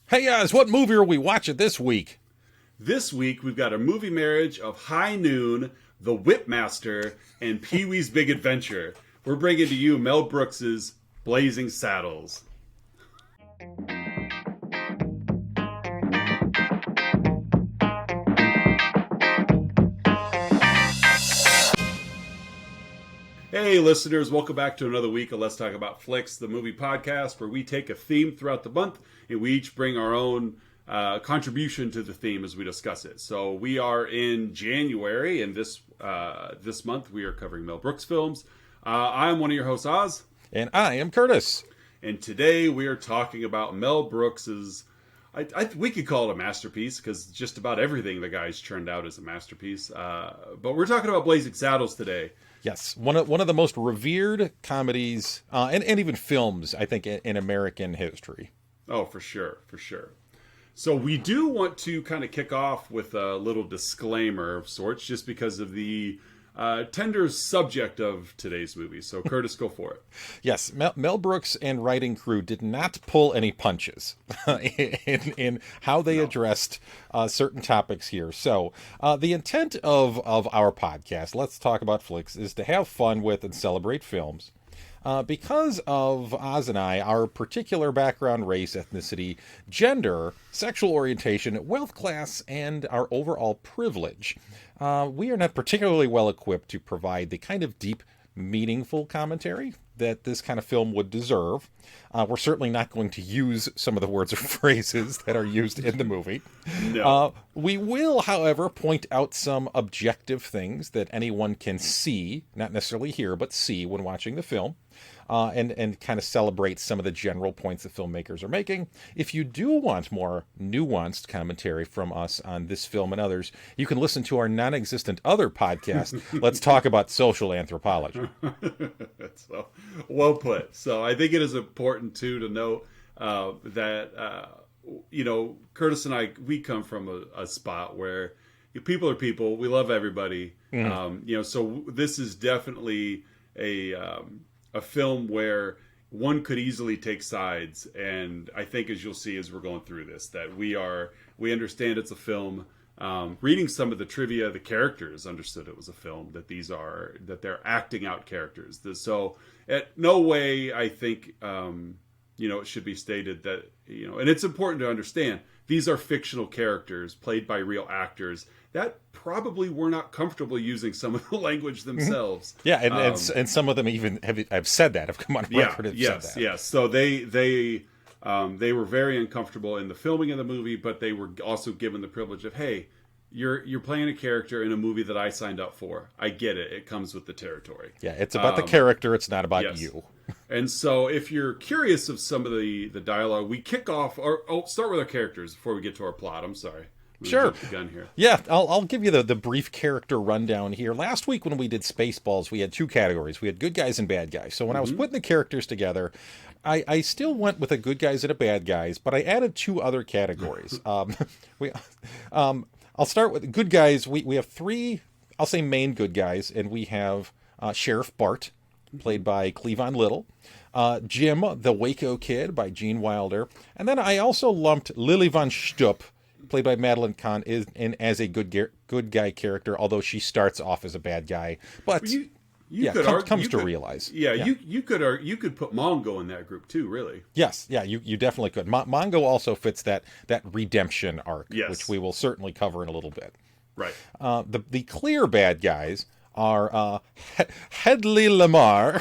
Hey guys, what movie are we watching this week? This week, we've got a movie marriage of High Noon, The Whipmaster, and Pee-wee's Big Adventure. We're bringing to you Mel Brooks's Blazing Saddles. Hey listeners, welcome back to another week of Let's Talk About Flicks, the movie podcast where we take a theme throughout the month and we each bring our own contribution to the theme as we discuss it. So we are in January, and this month we are covering Mel Brooks films. I'm one of your hosts, Oz. And I am Curtis. And today we are talking about Mel Brooks's, we could call it a masterpiece because just about everything the guy's churned out is a masterpiece. But we're talking about Blazing Saddles today. Yes, one of the most revered comedies and even films, I think, in American history. Oh, for sure, for sure. So we do want to kind of kick off with a little disclaimer of sorts, just because of the tender subject of today's movie. So Curtis, go for it. Yes, Mel Brooks and writing crew did not pull any punches in how they addressed certain topics here. So the intent of our podcast, Let's Talk About Flicks, is to have fun with and celebrate films. Because of Oz and I, our particular background, race, ethnicity, gender, sexual orientation, wealth class, and our overall privilege, we are not particularly well equipped to provide the kind of deep, meaningful commentary that this kind of film would deserve. We're certainly not going to use some of the words or phrases that are used in the movie. No. We will, however, point out some objective things that anyone can see, not necessarily hear, but see when watching the film. And kind of celebrate some of the general points that filmmakers are making. If you do want more nuanced commentary from us on this film and others, you can listen to our non-existent other podcast, Let's Talk About Social Anthropology. So, well put. So I think it is important, too, to note that, Curtis and I, we come from a spot where people are people. We love everybody. Mm-hmm. So this is definitely a film where one could easily take sides, and I think, as you'll see as we're going through this, that we understand it's a film. Reading some of the trivia, the characters understood it was a film, that they're acting out characters. So at no way, I think, it should be stated that, and it's important to understand, these are fictional characters played by real actors that probably were not comfortable using some of the language themselves. Yeah, and some of them even have said that, have come on record and said that. Yes. So they were very uncomfortable in the filming of the movie, but they were also given the privilege of, hey, you're playing a character in a movie that I signed up for. I get it. It comes with the territory. Yeah, it's about the character. It's not about you. And so if you're curious of some of the dialogue, we kick off, or I'll start with our characters before we get to our plot. I'm sorry. Sure. Jump the gun here. Yeah, I'll give you the brief character rundown here. Last week when we did Spaceballs, we had two categories. We had good guys and bad guys. So when I was putting the characters together, I still went with a good guys and a bad guys, but I added two other categories. I'll start with good guys. We have three, I'll say, main good guys, and we have Sheriff Bart, played by Cleavon Little, Jim, the Waco Kid, by Gene Wilder, and then I also lumped Lily Von Stupp, played by Madeline Kahn, in as a good guy character, although she starts off as a bad guy, but comes to realize. Yeah, you could put Mongo in that group too, really. Yes, yeah, you definitely could. Mongo also fits that redemption arc, which we will certainly cover in a little bit. Right. The clear bad guys are Hedley Lamarr,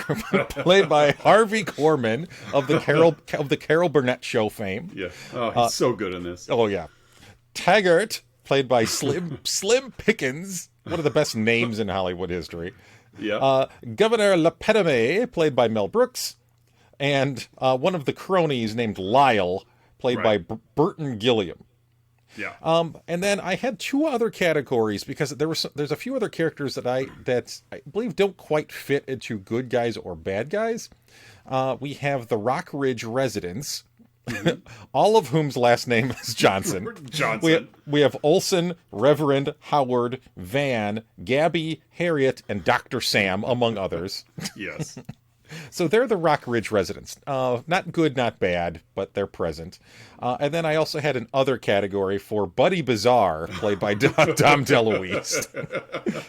played by Harvey Korman of the Carol Burnett Show fame. Yeah. Oh, he's so good in this. Oh yeah. Taggart, played by Slim Pickens, one of the best names in Hollywood history. Yeah. Governor Lepetame, played by Mel Brooks, and one of the cronies named Lyle, played by Burton Gilliam. Yeah. And then I had two other categories because there's a few other characters that I believe don't quite fit into good guys or bad guys. We have the Rock Ridge residents, all of whom's last name is Johnson. We have Olson, Reverend, Howard, Van, Gabby, Harriet, and Dr. Sam, among others. Yes. So they're the Rock Ridge residents. Not good, not bad, but they're present. And then I also had an other category for Buddy Bizarre, played by Dom DeLuise.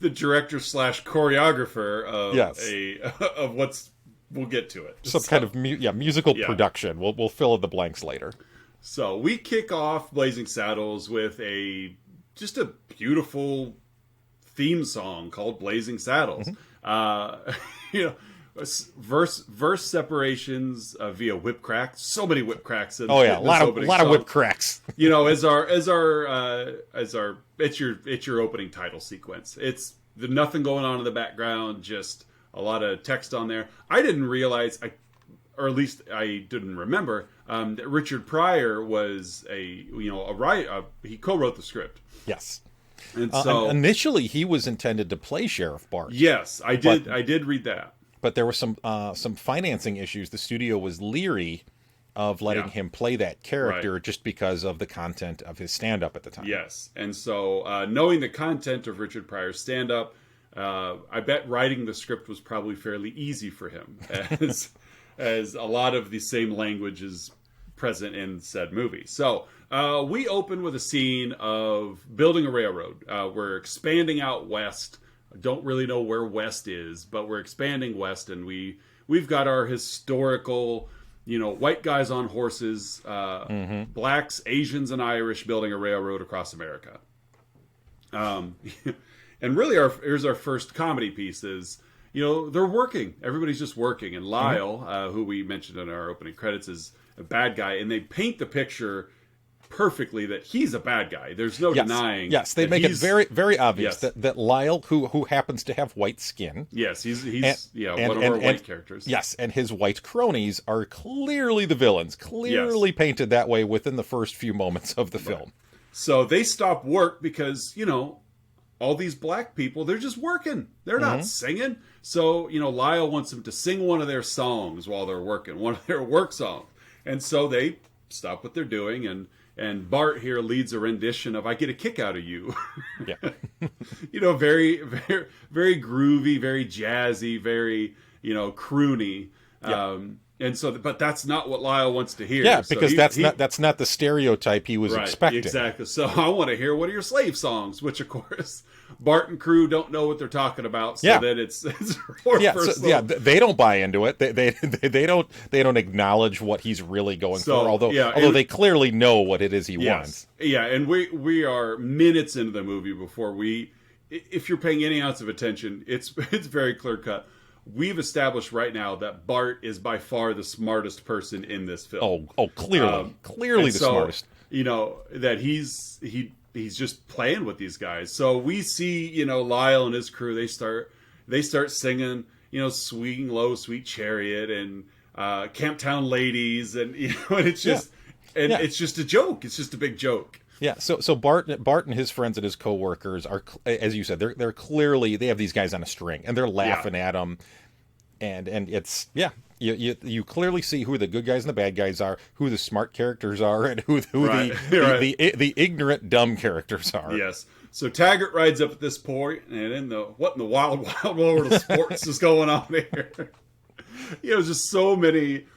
The director slash choreographer of Yes. of what's, we'll get to it. Some kind of musical production. We'll fill in the blanks later. So we kick off Blazing Saddles with just a beautiful theme song called Blazing Saddles. Verse separations via whip crack. So many whip cracks. A lot of whip cracks. As it's your opening title sequence. It's nothing going on in the background, just a lot of text on there. I didn't realize, or at least I didn't remember, that Richard Pryor was a writer. He co-wrote the script. Yes. And so initially he was intended to play Sheriff Bart. Yes, I did read that. But there were some financing issues. The studio was leery of letting him play that character just because of the content of his stand-up at the time. Yes, and so knowing the content of Richard Pryor's stand-up, I bet writing the script was probably fairly easy for him, as a lot of the same language is present in said movie. So we open with a scene of building a railroad. We're expanding out west. Don't really know where west is, but we're expanding west, and we've got our historical, white guys on horses, blacks, Asians, and Irish building a railroad across America. And really, here's our first comedy piece is, they're working. Everybody's just working. And Lyle, who we mentioned in our opening credits, is a bad guy, and they paint the picture perfectly that he's a bad guy. There's no denying. Yes, they make it very, very obvious that Lyle, who happens to have white skin. Yes, he's one of our white characters. Yes, and his white cronies are clearly the villains, clearly painted that way within the first few moments of the film. So they stop work because, all these black people, they're just working. They're not singing. So, Lyle wants them to sing one of their songs while they're working, one of their work songs. And so they stop what they're doing, and Bart here leads a rendition of "I Get a Kick Out of You." Yeah. Very, very, very groovy, very jazzy, very, croony. Yeah. And so, but that's not what Lyle wants to hear. Yeah, so because that's not the stereotype he was expecting. Exactly. So I want to hear one of your slave songs, which of course Bart and crew don't know what they're talking about. So that it's they don't buy into it. They don't acknowledge what he's really going for. Although they clearly know what it is he wants. Yeah, and we are minutes into the movie before if you're paying any ounce of attention, it's very clear cut. We've established right now that Bart is by far the smartest person in this film. Oh, clearly the smartest. That he's just playing with these guys. So we see, Lyle and his crew. They start singing, "Swinging Low, Sweet Chariot" and "Camptown Ladies," and and it's just it's just a joke. It's just a big joke. Yeah, so Bart and his friends and his coworkers are, as you said, they're clearly, they have these guys on a string and they're laughing at them, and it's you clearly see who the good guys and the bad guys are, who the smart characters are, and who the ignorant dumb characters are. Yes. So Taggart rides up at this point, and what in the wild world of sports is going on here? Just so many.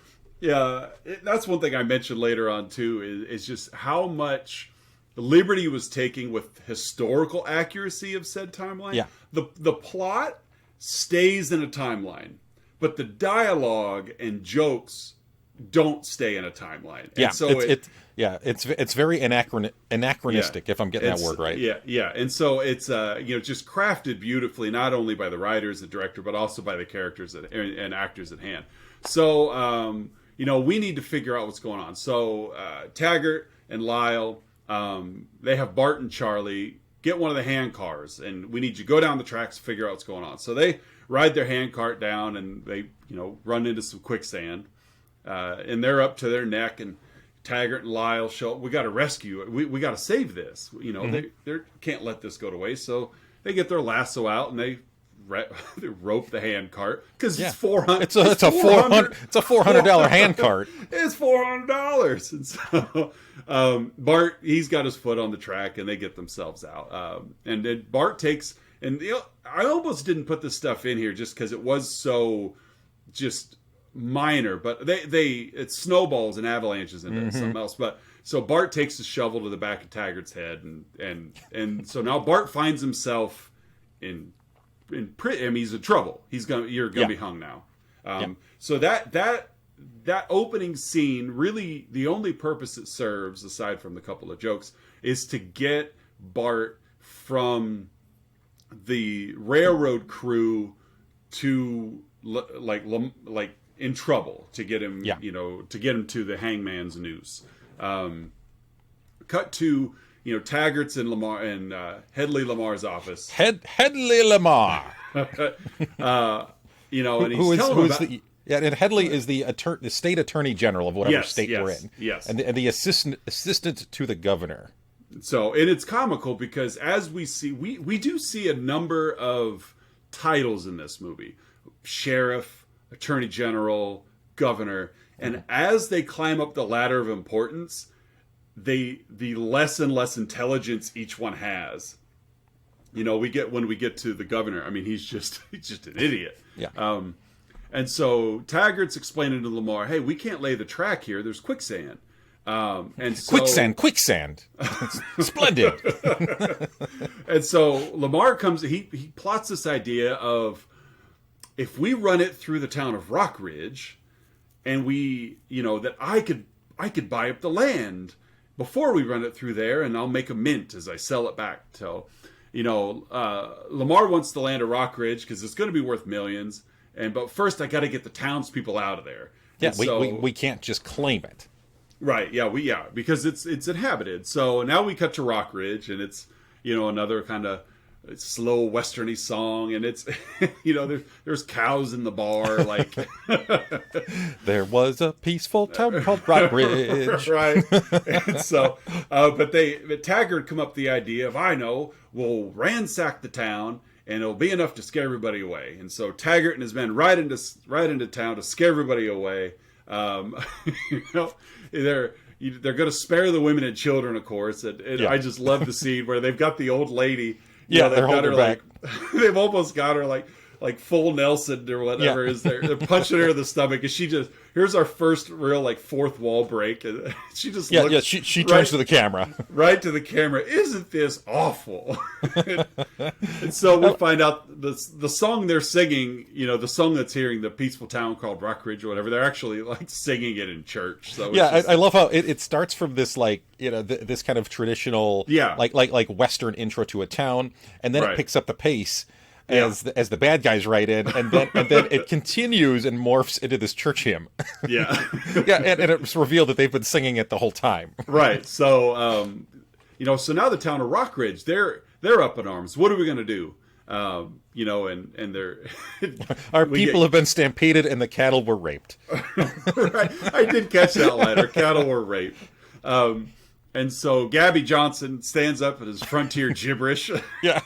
Yeah, that's one thing I mentioned later on too. Is just how much liberty was taking with historical accuracy of said timeline. Yeah. The plot stays in a timeline, but the dialogue and jokes don't stay in a timeline. Yeah, and so it's very anachronistic, if I'm getting that word right. Yeah. And so it's just crafted beautifully, not only by the writers, the director, but also by the characters and actors at hand. So we need to figure out what's going on. So Taggart and Lyle, they have Bart and Charlie get one of the hand cars, and we need you to go down the tracks to figure out what's going on. So they ride their hand cart down, and they run into some quicksand, and they're up to their neck. And Taggart and Lyle show up. We got to rescue it. We got to save this. They can't let this go to waste. So they get their lasso out and they rope the hand cart because it's $400. It's a $400 hand cart. It's $400, and so Bart, he's got his foot on the track, and they get themselves out. And then Bart takes and I almost didn't put this stuff in here just because it was so just minor, but it snowballs and avalanches into something else. But so Bart takes the shovel to the back of Taggart's head, and so now Bart finds himself in prison. I mean, he's in trouble. You're gonna be hung now. So that opening scene, really the only purpose it serves, aside from the couple of jokes, is to get Bart from the railroad crew to like in trouble, to get him, to get him to the hangman's noose. Cut to Taggart's and Lamar and Hedley Lamar's office. Hedley Lamarr. And he's telling him and Hedley is the state attorney general of whatever state we're in. Yes, and the assistant to the governor. So, and it's comical because as we see, we do see a number of titles in this movie: sheriff, attorney general, governor, and as they climb up the ladder of importance, the less and less intelligence each one has. When we get to the governor, I mean, he's just an idiot. Yeah. And so Taggart's explaining to Lamar, "Hey, we can't lay the track here. There's quicksand." And so, quicksand. Splendid. And so Lamar comes. He plots this idea of, if we run it through the town of Rock Ridge, and that I could buy up the land before we run it through there, and I'll make a mint as I sell it back. So, Lamar wants the land of Rock Ridge because it's going to be worth millions. But first, I got to get the townspeople out of there. Yeah, we can't just claim it. Right? Yeah, because it's inhabited. So now we cut to Rock Ridge, and it's another kind of slow westerny song, and it's there's cows in the bar, like there was a peaceful town called Rock Ridge. Right. And so but Taggart come up with the idea of, we'll ransack the town and it'll be enough to scare everybody away. And so Taggart and his men ride into town to scare everybody away. They're going to spare the women and children, of course. And I just love the scene where they've got the old lady. They've got her back. They've almost got her like full Nelson or whatever is there. They're punching her in the stomach, and here's our first real fourth wall break, and she just looks she turns to the camera, right to the camera. Isn't this awful? And so we find out the song they're singing, the song that's hearing, the peaceful town called Rock Ridge or whatever. They're actually singing it in church. So I love how it starts from this this kind of traditional like Western intro to a town, and then it picks up the pace as the bad guys write in, and then it continues and morphs into this church hymn. Yeah. And it's revealed that they've been singing it the whole time. Right. So so now the town of Rock Ridge, they're up in arms. What are we going to do? And they're our people have been stampeded and the cattle were raped. Right. I did catch that line. Our cattle were raped. And so Gabby Johnson stands up at his frontier gibberish. Yeah.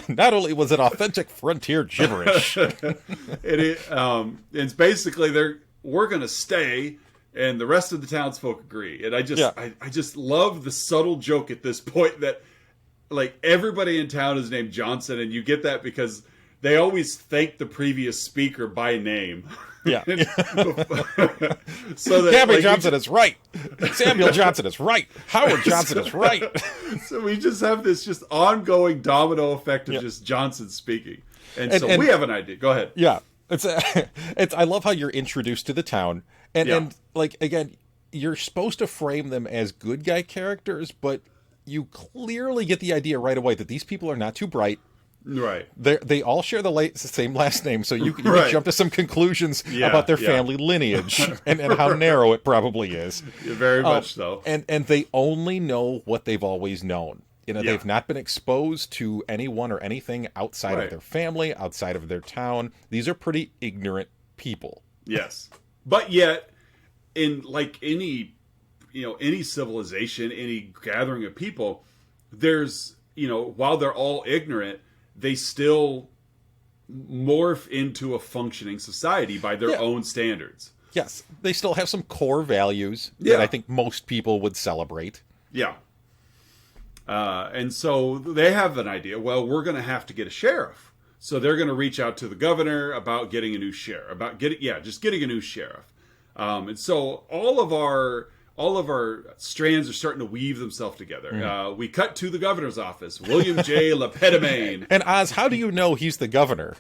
Not only was it authentic frontier gibberish. It's basically we're going to stay, and the rest of the townsfolk agree. And I just love the subtle joke at this point that everybody in town is named Johnson, and you get that because they always thank the previous speaker by name. Yeah. So that Gabby Johnson is right. Samuel Johnson is right. Howard Johnson is right. So we just have this just ongoing domino effect of just Johnson speaking. And so we have an idea. Go ahead. Yeah. It's I love how you're introduced to the town. And again, you're supposed to frame them as good guy characters, but you clearly get the idea right away that these people are not too bright. Right. They all share the same last name, so you can jump to some conclusions about their family lineage and how narrow it probably is. Yeah, very much so. And they only know what they've always known. They've not been exposed to anyone or anything outside of their family, outside of their town. These are pretty ignorant people. Yes. But yet, in any civilization, any gathering of people, there's, while they're all ignorant, they still morph into a functioning society by their own standards. Yes, they still have some core values that I think most people would celebrate. Yeah. And so they have an idea. Well, we're going to have to get a sheriff. So they're going to reach out to the governor about getting a new sheriff, just getting a new sheriff. And so all of our strands are starting to weave themselves together. We cut to the governor's office, William J. LePetomane. And Oz, how do you know he's the governor?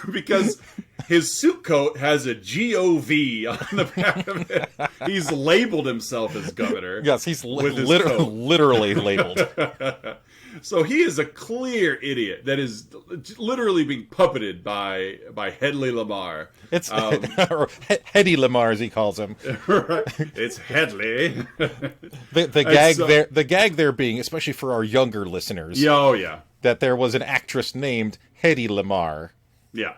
Because his suit coat has a GOV on the back of it. He's labeled himself as governor. Yes, he's literally labeled. So he is a clear idiot that is literally being puppeted by Hedley Lamarr. It's or Heddy Lamarr, as he calls him. Right. It's Hedley. The gag there being, especially for our younger listeners, that there was an actress named Heddy Lamarr. Yeah.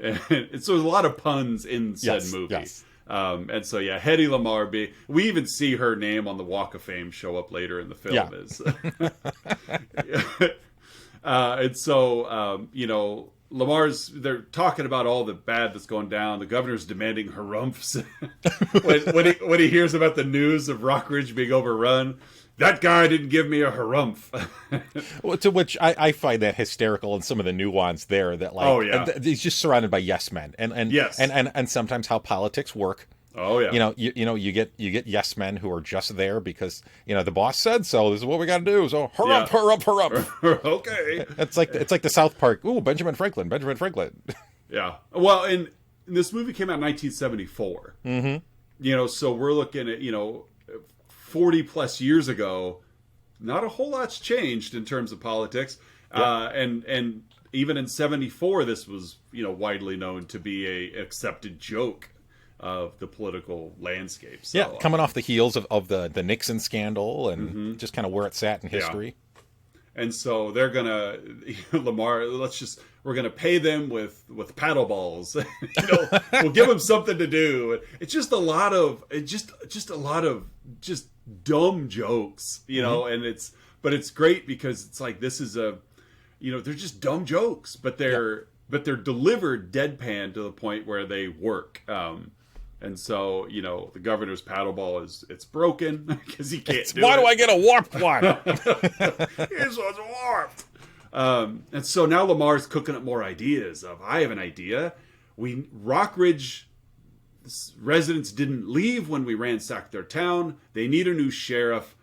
And so there's a lot of puns in said movie. Yes. And so, Heddy Lamarr, we even see her name on the Walk of Fame show up later in the film. And so, they're talking about all the bad that's going down. The governor's demanding harumphs. when he hears about the news of Rockridge being overrun, that guy didn't give me a harumph. To which I find that hysterical, and some of the nuance there that he's just surrounded by yes men, and sometimes how politics work. Oh yeah. You get yes men who are just there because the boss said so. This is what we got to do. So harump, harump, harump. Okay. It's like the South Park. Ooh, Benjamin Franklin. Yeah. Well, and this movie came out in 1974. Mm-hmm. So we're looking at 40 plus years ago. Not a whole lot's changed in terms of politics. Yep. And even in 74, this was widely known to be a accepted joke of the political landscape. So, coming off the heels of the Nixon scandal and just kind of where it sat in history. Yeah. And so they're gonna Lamarr. We're gonna pay them with paddle balls. We'll give them something to do. It's just a lot of dumb jokes, and it's great because it's like this is they're just dumb jokes, but they're delivered deadpan to the point where they work. And so, the governor's paddle ball it's broken because he can't do it. Why do I get a warped one? His one's warped. And so now Lamar's cooking up more ideas I have an idea. Rockridge residents didn't leave when we ransacked their town. They need a new sheriff.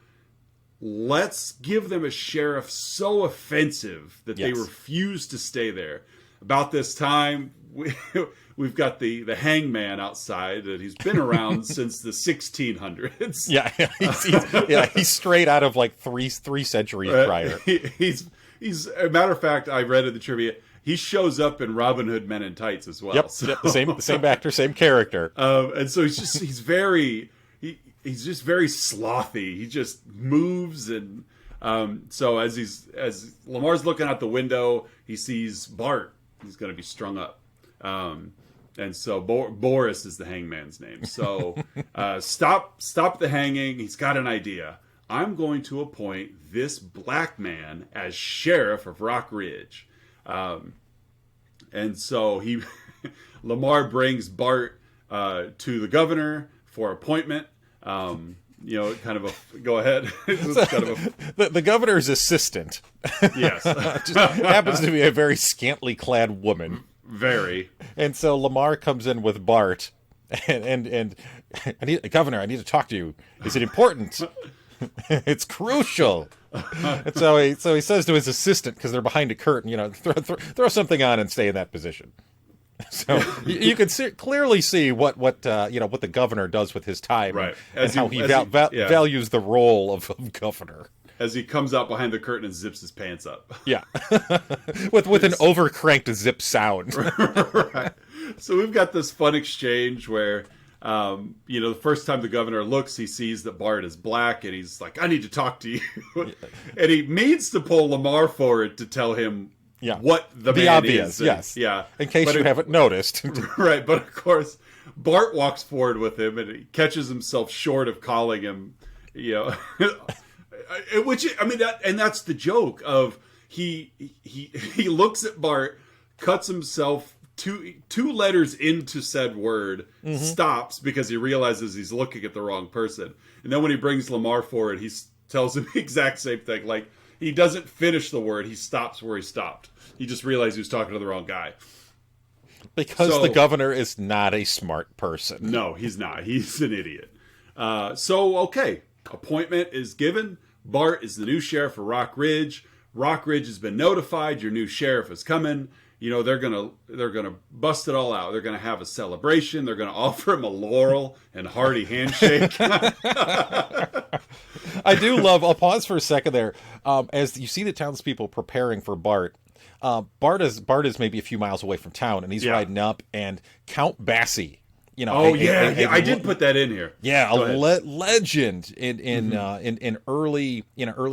Let's give them a sheriff so offensive that they refuse to stay there. About this time, we've got the hangman outside that he's been around since the 1600s. He's straight out of like three centuries prior. He's a matter of fact, I read in the trivia, he shows up in Robin Hood Men in Tights as well. Yep, the same actor, same character. And so he's just very slothy. He just moves, and so as Lamar's looking out the window, he sees Bart. He's going to be strung up. And so Boris is the hangman's name. So stop the hanging. He's got an idea. I'm going to appoint this black man as sheriff of Rock Ridge. And so Lamarr brings Bart to the governor for appointment. Go ahead. The governor's assistant. Yes. Just happens to be a very scantily clad woman. Very. And so Lamarr comes in with Bart, and Governor, I need to talk to you. Is it important? It's crucial. And so he says to his assistant, because they're behind a curtain, throw something on and stay in that position. So you can clearly see what the governor does with his time, right? And how he values the role of governor. As he comes out behind the curtain and zips his pants up. Yeah, with an overcranked zip sound. Right. So we've got this fun exchange where, the first time the governor looks, he sees that Bart is black, and he's like, "I need to talk to you," and he means to pull Lamarr forward to tell him. Yeah. What the man obvious, is. Yes. Yeah. In case you haven't noticed. Right. But of course, Bart walks forward with him and he catches himself short of calling him, which, that's the joke of he looks at Bart, cuts himself two letters into said word, stops because he realizes he's looking at the wrong person. And then when he brings Lamarr forward, he tells him the exact same thing. Like, he doesn't finish the word. He stops where he stopped. He just realized he was talking to the wrong guy. Because the governor is not a smart person. No, he's not. He's an idiot. Okay. Appointment is given. Bart is the new sheriff of Rock Ridge. Rock Ridge has been notified. Your new sheriff is coming. You know, they're gonna bust it all out. They're gonna have a celebration. They're gonna offer him a laurel and hearty handshake. I do love. I'll pause for a second there. As you see the townspeople preparing for Bart. Bart is maybe a few miles away from town, and he's riding up, and Count Basie. You know, I did put that in here. Yeah, legend in early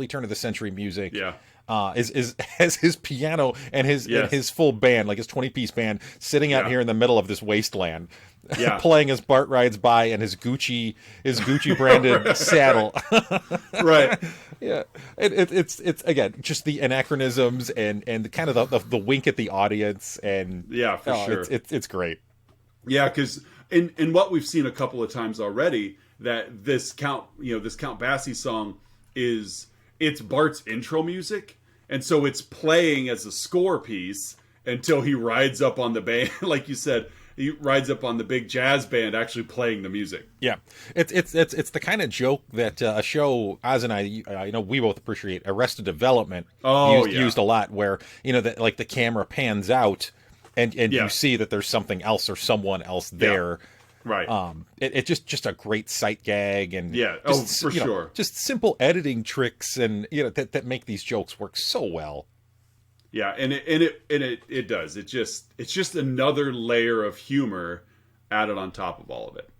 turn of the century music. Yeah. Has his piano and his full band, like his 20-piece band, sitting out here in the middle of this wasteland, playing as Bart rides by and his Gucci branded saddle. Right. Yeah. It's again just the anachronisms and the kind of the wink at the audience, and sure. It's great. Yeah, because in what we've seen a couple of times already, that this Count Basie song it's Bart's intro music. And so it's playing as a score piece until he rides up on the band. Like you said, he rides up on the big jazz band actually playing the music. Yeah. It's the kind of joke that a show, Oz and I know we both appreciate, Arrested Development, used a lot, where, you know, that like the camera pans out and you see that there's something else or someone else there. Yeah. Right. It's just a great sight gag, and for sure. Just simple editing tricks, and that make these jokes work so well. Yeah, and it does. It's just another layer of humor added on top of all of it.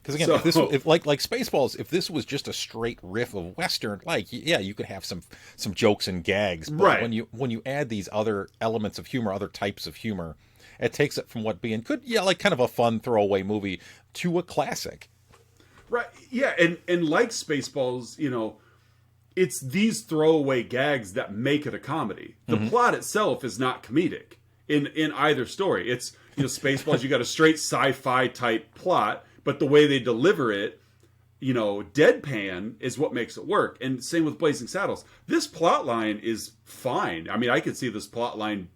Because again, if like Spaceballs, if this was just a straight riff of Western, you could have some jokes and gags. But when you add these other elements of humor, other types of humor, it takes it from what being like kind of a fun throwaway movie to a classic. Right. Yeah. And like Spaceballs, it's these throwaway gags that make it a comedy. The plot itself is not comedic in either story. It's, Spaceballs, you got a straight sci-fi type plot, but the way they deliver it, deadpan is what makes it work. And same with Blazing Saddles. This plot line is fine. I mean, I could see this plot line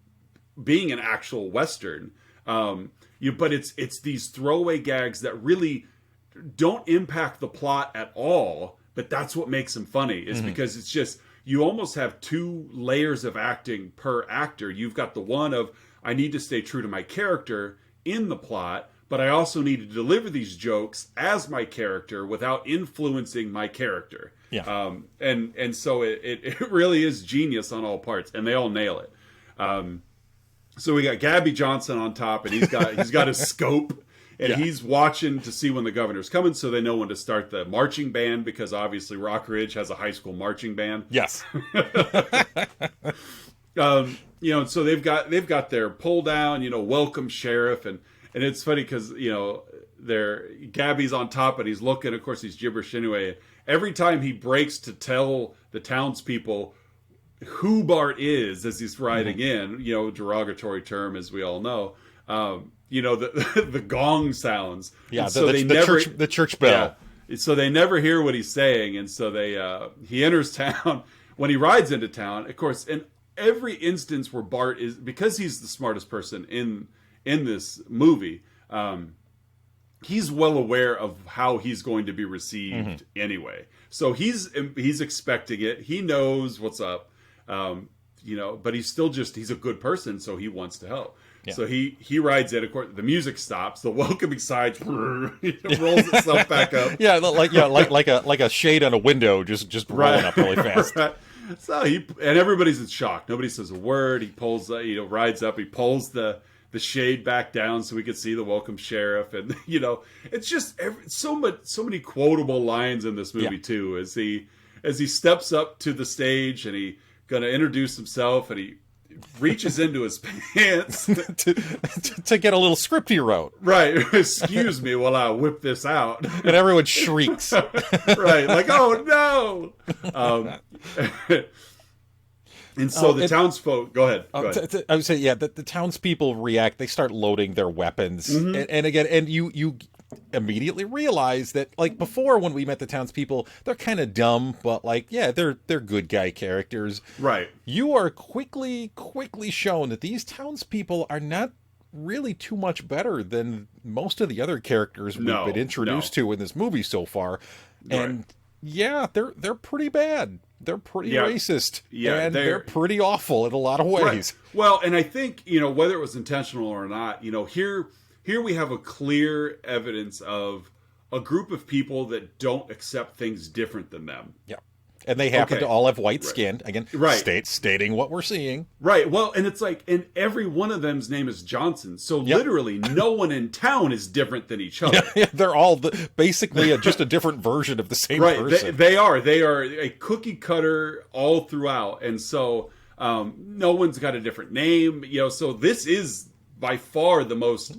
being an actual Western, but it's these throwaway gags that really don't impact the plot at all, but that's what makes them funny, is because it's just, you almost have two layers of acting per actor. You've got the one of, I need to stay true to my character in the plot, but I also need to deliver these jokes as my character without influencing my character. Yeah. And so it really is genius on all parts, and they all nail it. So we got Gabby Johnson on top, and he's got his scope, and he's watching to see when the governor's coming, so they know when to start the marching band, because obviously Rock Ridge has a high school marching band. Yes. So they've got their pull down, welcome sheriff, and it's funny because Gabby's on top and he's looking. Of course, he's gibberish anyway. Every time he breaks to tell the townspeople who Bart is as he's riding in, derogatory term as we all know, the gong sounds. Yeah, the church bell. Yeah, so they never hear what he's saying, and so he enters town. When he rides into town, of course, in every instance where Bart is, because he's the smartest person in this movie, he's well aware of how he's going to be received anyway. So he's expecting it. He knows what's up. But he's still he's a good person, so he wants to help. Yeah. So he rides in. Of course, the music stops. The welcoming sign rolls itself back up. Yeah, like a shade on a window, just rolling up really fast. Right. So and everybody's in shock. Nobody says a word. He pulls, rides up. He pulls the shade back down so we could see the welcome sheriff, and it's just so many quotable lines in this movie too. As he steps up to the stage and he gonna introduce himself, and he reaches into his pants to get a little script he wrote. Right. Excuse me while I whip this out. And everyone shrieks. Right. Like, oh no. And so the townsfolk, go ahead. I would say, the townspeople react. They start loading their weapons, and again, and you immediately realize that, like, before when we met the townspeople, they're kind of dumb, but like, yeah, they're good guy characters. Right. You are quickly shown that these townspeople are not really too much better than most of the other characters we've been introduced to in this movie so far. And yeah, they're pretty bad. They're pretty racist. Yeah, and they're pretty awful in a lot of ways. Right. Well, and I think, whether it was intentional or not, here we have a clear evidence of a group of people that don't accept things different than them. Yeah. And they happen to all have white skin. Again, stating what we're seeing. Right. Well, and it's like, and every one of them's name is Johnson. So literally no one in town is different than each other. Yeah, they're all basically just a different version of the same person. They are a cookie cutter all throughout. And so no one's got a different name. So this is by far the most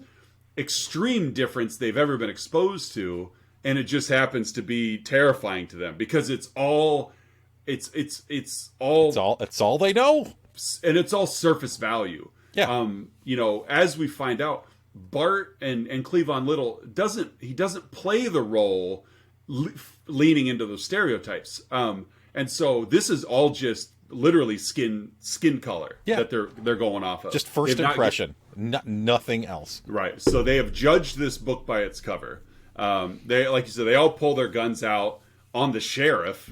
extreme difference they've ever been exposed to. And it just happens to be terrifying to them because it's all they know, and it's all surface value. Yeah. As we find out, Bart and Cleavon Little doesn't play the role leaning into those stereotypes. And so this is all just literally skin color that they're going off of. Just first impression, nothing else. Right. So they have judged this book by its cover. They, like you said, they all pull their guns out on the sheriff.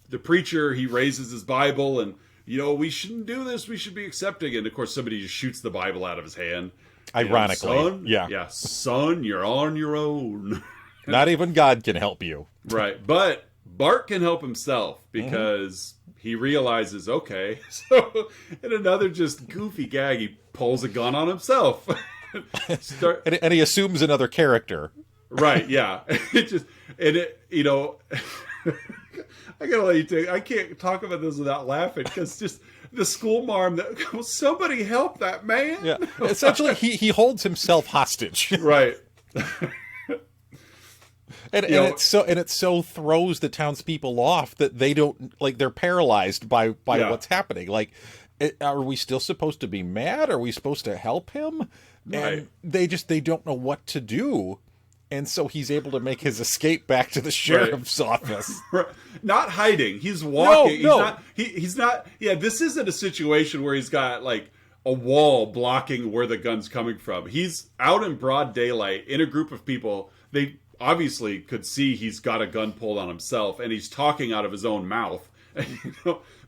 The preacher, he raises his Bible and, we shouldn't do this. We should be accepting. And of course, somebody just shoots the Bible out of his hand. Ironically. Son, you're on your own. Not even God can help you. Right. But Bart can help himself because he realizes, okay. So in another just goofy gag, he pulls a gun on himself. And he assumes another character. Right, yeah. I gotta let you take. I can't talk about this without laughing because just the school marm that will somebody help that man. Yeah, essentially he holds himself hostage. Right. And it so throws the townspeople off that they don't, like, they're paralyzed by what's happening. Like, are we still supposed to be mad? Are we supposed to help him? And they don't know what to do. And so he's able to make his escape back to the sheriff's office. Not hiding. He's walking. No. He's not. Yeah, this isn't a situation where he's got like a wall blocking where the gun's coming from. He's out in broad daylight in a group of people. They obviously could see he's got a gun pulled on himself and he's talking out of his own mouth.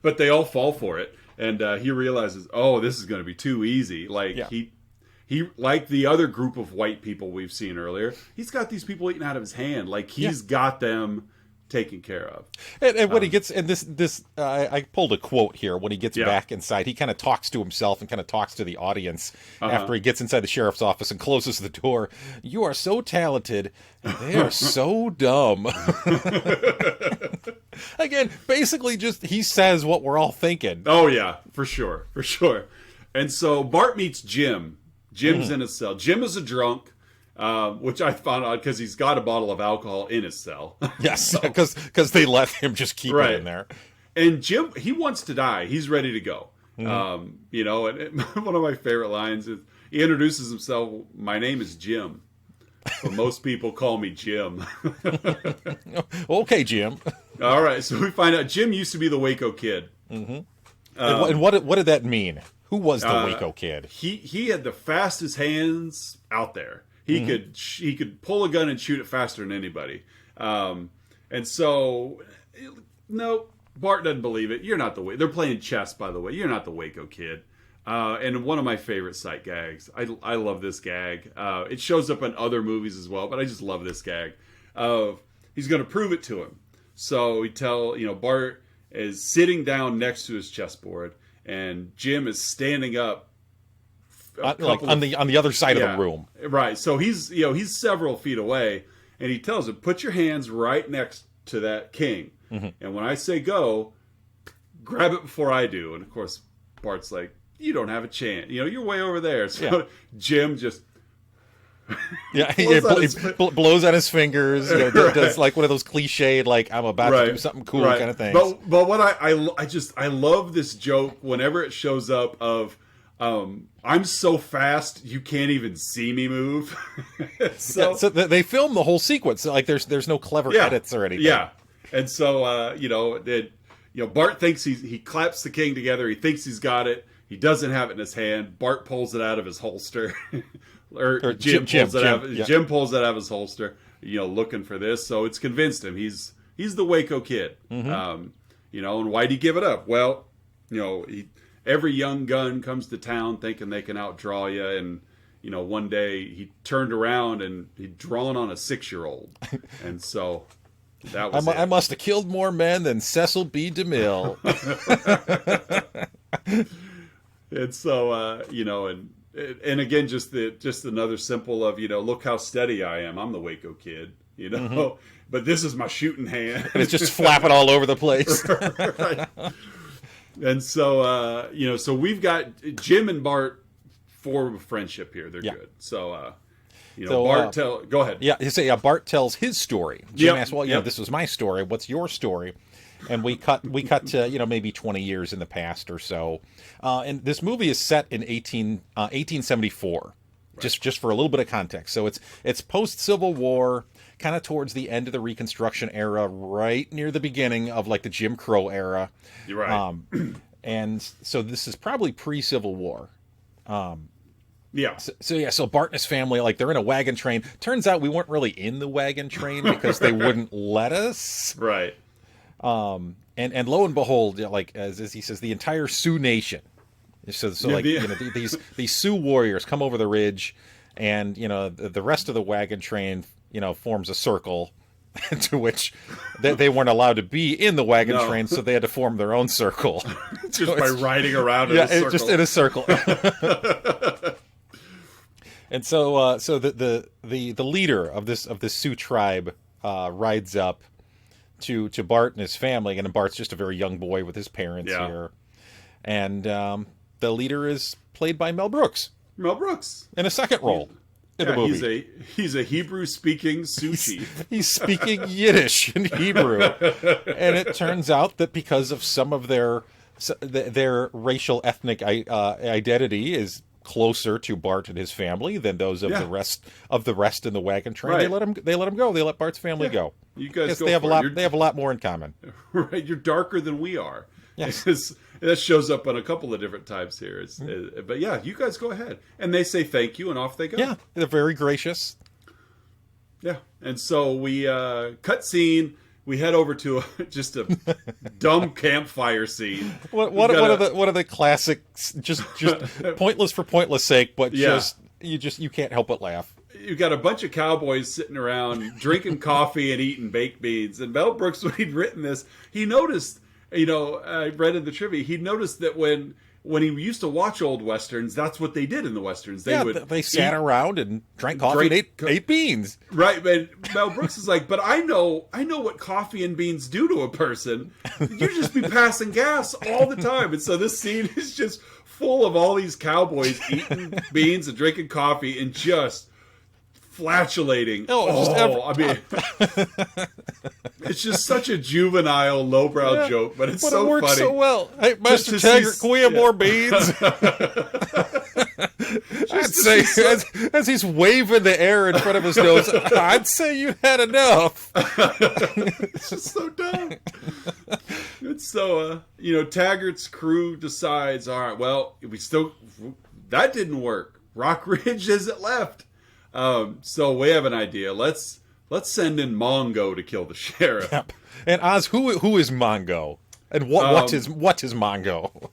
But they all fall for it. And he realizes, oh, this is going to be too easy. Like he, like the other group of white people we've seen earlier, he's got these people eating out of his hand. Like he's got them taken care of. And when he gets, and this I pulled a quote here. When he gets back inside, he kind of talks to himself and kind of talks to the audience after he gets inside the sheriff's office and closes the door. You are so talented, and they are so dumb. Again, basically just he says what we're all thinking. Oh yeah, for sure. And so Bart meets Jim. Jim's in his cell. Jim is a drunk, which I found out because he's got a bottle of alcohol in his cell. Yes, because they let him just keep it in there. And Jim, he wants to die. He's ready to go. And one of my favorite lines is he introduces himself. My name is Jim, but most people call me Jim. Okay, Jim. All right, so we find out Jim used to be the Waco Kid. And what did that mean? Who was the Waco Kid? He had the fastest hands out there. He could pull a gun and shoot it faster than anybody. And so, no, Bart doesn't believe it. You're not the They're playing chess, by the way. You're not the Waco Kid. And one of my favorite sight gags. I love this gag. It shows up in other movies as well, but I just love this gag. He's going to prove it to him. So Bart is sitting down next to his chessboard. And Jim is standing up, like on the other side of the room. Right. So he's several feet away, and he tells him, "Put your hands right next to that king, and when I say go, grab it before I do." And of course, Bart's like, "You don't have a chance. You're way over there." So Jim just he blows on his fingers. Does like one of those cliched, like I'm about to do something cool kind of things. But what I love this joke whenever it shows up of I'm so fast you can't even see me move. So they film the whole sequence. Like there's no clever edits or anything. Yeah, and so Bart thinks he claps the king together. He thinks he's got it. He doesn't have it in his hand. Bart pulls it out of his holster, or Jim pulls it out. Jim pulls it out of his holster. Looking for this. So it's convinced him he's the Waco Kid. And why'd he give it up? Well, every young gun comes to town thinking they can outdraw you, and one day he turned around and he'd drawn on a 6-year-old, and so that was I must have killed more men than Cecil B. DeMille. And so and again, just another simple of look how steady I am. I'm the Waco Kid, but this is my shooting hand, and it's just flapping all over the place. Right. And so so we've got Jim and Bart form a friendship here. They're good. So Bart go ahead. Yeah, Bart tells his story. Jim asks, "Well, this was my story. What's your story?" And we cut to maybe 20 years in the past or so. And this movie is set in 1874. Right. Just for a little bit of context. So it's post Civil War, kind of towards the end of the Reconstruction era, right near the beginning of like the Jim Crow era. You're right. And so this is probably pre-Civil War. So So Bart and his family, like, they're in a wagon train. Turns out we weren't really in the wagon train because they wouldn't let us. Right. And lo and behold, like as he says, the entire Sioux Nation. So these Sioux warriors come over the ridge, and the rest of the wagon train forms a circle, to which they weren't allowed to be in the wagon train, so they had to form their own circle, just by riding around in a circle. Just in a circle. And so the leader of this Sioux tribe rides up to Bart and his family, and Bart's just a very young boy with his parents here, and the leader is played by Mel Brooks. Mel Brooks in a second role in the movie. He's a Hebrew-speaking Sioux chief. He's speaking Yiddish and Hebrew, and it turns out that because of some of their racial ethnic identity is closer to Bart and his family than those of the rest in the wagon train. Right. They let him go. They let Bart's family go. You guys go. They have a lot. They have a lot more in common. Right. You're darker than we are. Yes. That shows up on a couple of different times here. But you guys go ahead, and they say thank you, and off they go. Yeah, they're very gracious. Yeah, and so we cut scene. We head over to just a dumb campfire scene. What are the classics? Just pointless for pointless sake, but you can't help but laugh. You've got a bunch of cowboys sitting around drinking coffee and eating baked beans. And Mel Brooks, when he'd written this, he noticed. I read in the trivia. He noticed that when he used to watch old westerns, that's what they did in the westerns. They sat around and drank coffee and ate beans. Right, but Mel Brooks is like, but I know what coffee and beans do to a person. You just be passing gas all the time. And so this scene is just full of all these cowboys eating beans and drinking coffee and just flatulating. It's just such a juvenile, lowbrow joke, but it's so funny. It works so well. Hey, Master Taggart, can we have more beans? I'd say, as he's waving the air in front of his nose, I'd say you had enough. It's just so dumb. It's so, Taggart's crew decides, all right, well, that didn't work. Rock Ridge isn't left. So we have an idea. Let's send in Mongo to kill the sheriff. Yep. And Oz, who is Mongo? And what is Mongo?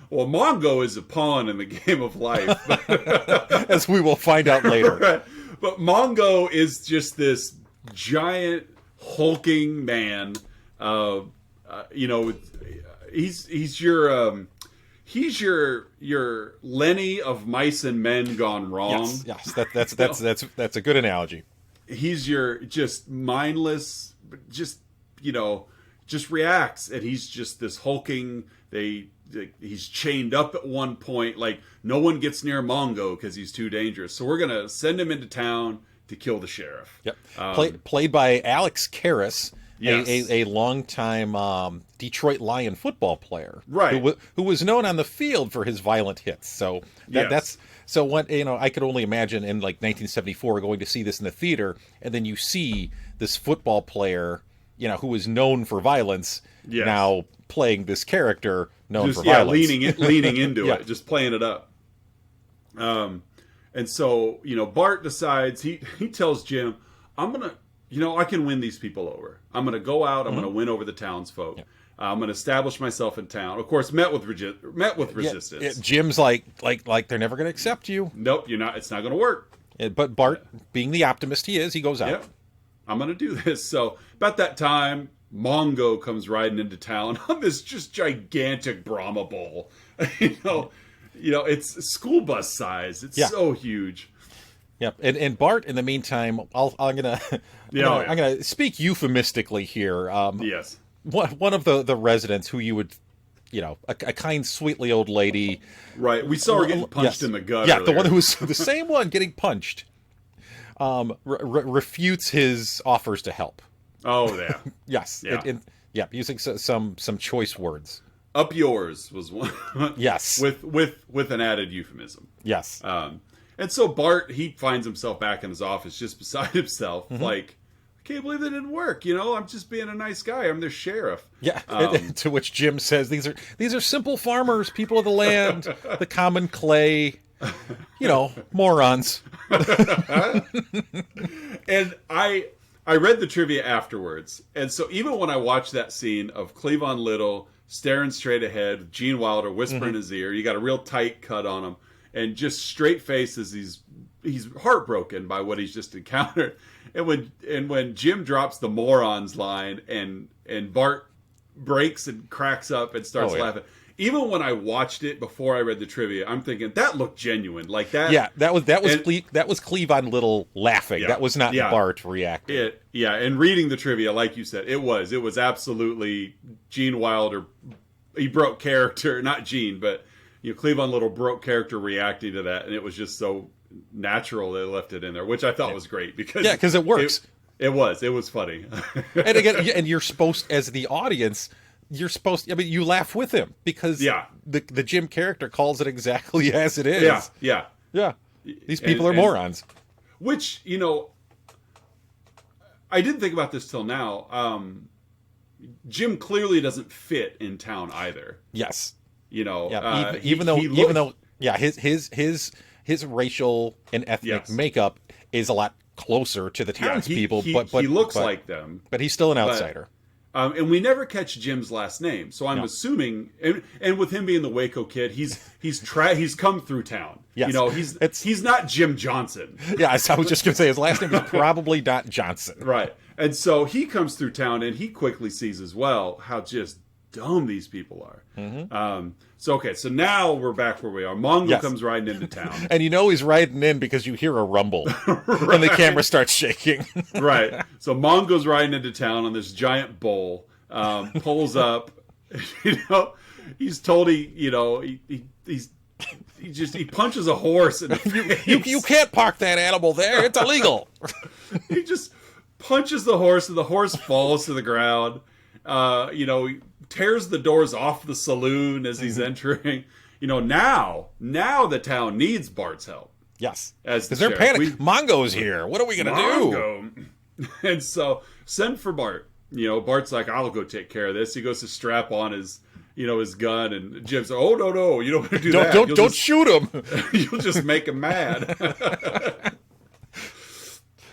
Well, Mongo is a pawn in the game of life, as we will find out later. Right. But Mongo is just this giant hulking man. He's your Lenny of Mice and Men gone wrong. Yes, that's a good analogy. He's your just mindless, just reacts, and he's just this hulking. He's chained up at one point. Like, no one gets near Mongo because he's too dangerous. So we're gonna send him into town to kill the sheriff. Yep. Played by Alex Karras. Yes. a longtime Detroit Lion football player, Right. Who was known on the field for his violent hits. So that's so what I could only imagine in like 1974 going to see this in the theater, and then you see this football player, who is known for violence, now playing this character known for violence, leaning into it, just playing it up. And so Bart decides he tells Jim, I'm gonna. I can win these people over. I'm going to go out. I'm going to win over the townsfolk. I'm going to establish myself in town. Of course, met with resistance. Jim's like they're never going to accept you. Nope, you're not. It's not going to work. But Bart, being the optimist he is, he goes out. Yep. I'm going to do this. So about that time, Mongo comes riding into town on this just gigantic Brahma bull. It's school bus size. It's so huge. Yep, and Bart, in the meantime, I'm gonna speak euphemistically here. Yes, one of the residents who you would, a kind, sweetly old lady. Right, we saw her getting punched in the gut. Yeah, earlier. The one who was the same one getting punched. Refutes his offers to help. Oh yeah, yes, using some choice words. Up yours was one. Yes, with an added euphemism. Yes. And so Bart, he finds himself back in his office just beside himself, like, I can't believe that didn't work. I'm just being a nice guy. I'm their sheriff. Yeah. To which Jim says, these are simple farmers, people of the land, the common clay, morons. And I read the trivia afterwards. And so even when I watched that scene of Cleavon Little staring straight ahead, Gene Wilder whispering in his ear, you got a real tight cut on him. And just straight face as he's heartbroken by what he's just encountered. And when Jim drops the morons line and Bart breaks and cracks up and starts laughing. Even when I watched it before I read the trivia, I'm thinking that looked genuine. Like that. Yeah, that was Cleavon Little laughing. Yeah, that was not Bart reacting. And reading the trivia, like you said, it was absolutely Gene Wilder. He broke character, not Gene, but Cleavon Little broke character reacting to that, and it was just so natural they left it in there, which I thought was great because it works. It was funny. And again, and you're supposed, as the audience, you laugh with him because the Jim character calls it exactly as it is. Yeah. These people are morons. Which I didn't think about this till now. Jim clearly doesn't fit in town either. Yes. Even though his racial and ethnic makeup is a lot closer to the townspeople, but he looks like them. But he's still an outsider. And we never catch Jim's last name, so I'm assuming, and with him being the Waco Kid, he's come through town. Yes. He's not Jim Johnson. Yeah, I was just going to say his last name is probably not Johnson. Right, and so he comes through town, and he quickly sees as well how just dumb these people are. So now we're back where we are. Mongo comes riding into town. And he's riding in because you hear a rumble. Right. And the camera starts shaking. Right. So Mongo's riding into town on this giant bull, pulls up, he's told he punches a horse in the face. You can't park that animal there. It's illegal. He just punches the horse and the horse falls to the ground. He tears the doors off the saloon as he's entering. Now the town needs Bart's help. Yes. Because they're panicked. Mongo's here. What are we going to do? And so send for Bart. Bart's like, I'll go take care of this. He goes to strap on his gun, and Jim's like, oh, no, you don't want to do that. Don't shoot him. You'll just make him mad.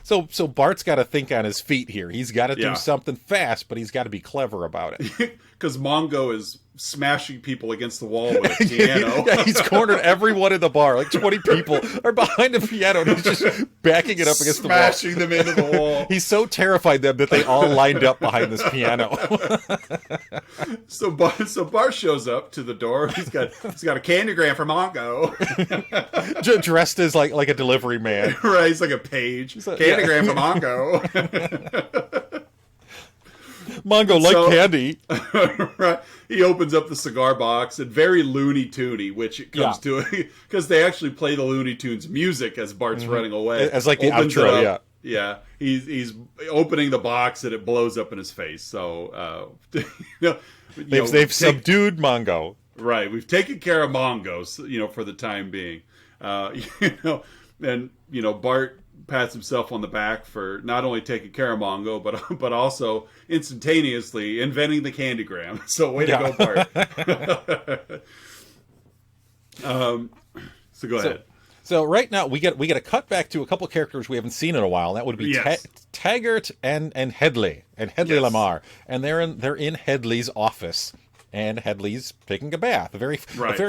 So Bart's got to think on his feet here. He's got to do something fast, but he's got to be clever about it. Because Mongo is smashing people against the wall with a piano. He's cornered everyone in the bar. Like 20 people are behind the piano, and he's just backing it up against the wall. Smashing them into the wall. He's so terrified that they all lined up behind this piano. So Bart shows up to the door. He's got a candygram for Mongo. Dressed as like a delivery man. Right, he's like a page. Candygram for Mongo. Mongo candy. Right. He opens up the cigar box, and very Looney Toony, which it comes to, because they actually play the Looney Tunes music as Bart's running away. As like the outro, Yeah, he's opening the box and it blows up in his face. So they've subdued Mongo. Right, we've taken care of Mongos, for the time being. And Bart pats himself on the back for not only taking care of Mongo, but also instantaneously inventing the candygram. So way to go, Bart. So go ahead. So right now we get a cut back to a couple of characters we haven't seen in a while. That would be Taggart and Hedley Lamarr, and they're in Hedley's office, and Hedley's taking a bath, a very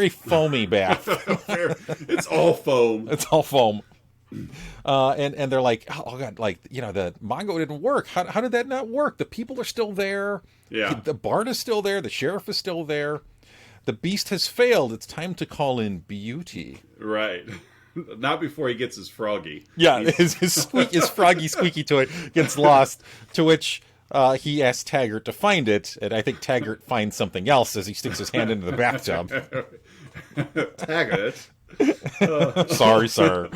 foamy bath. It's all foam. It's all foam. And they're like, oh god, the Mongo didn't work. How did that not work? The people are still there. Yeah. The Bart is still there. The sheriff is still there. The beast has failed. It's time to call in beauty. Right. Not before he gets his froggy. Yeah, his froggy squeaky toy gets lost, to which he asks Taggart to find it, and I think Taggart finds something else as he sticks his hand into the bathtub. Taggart? Sorry, sir.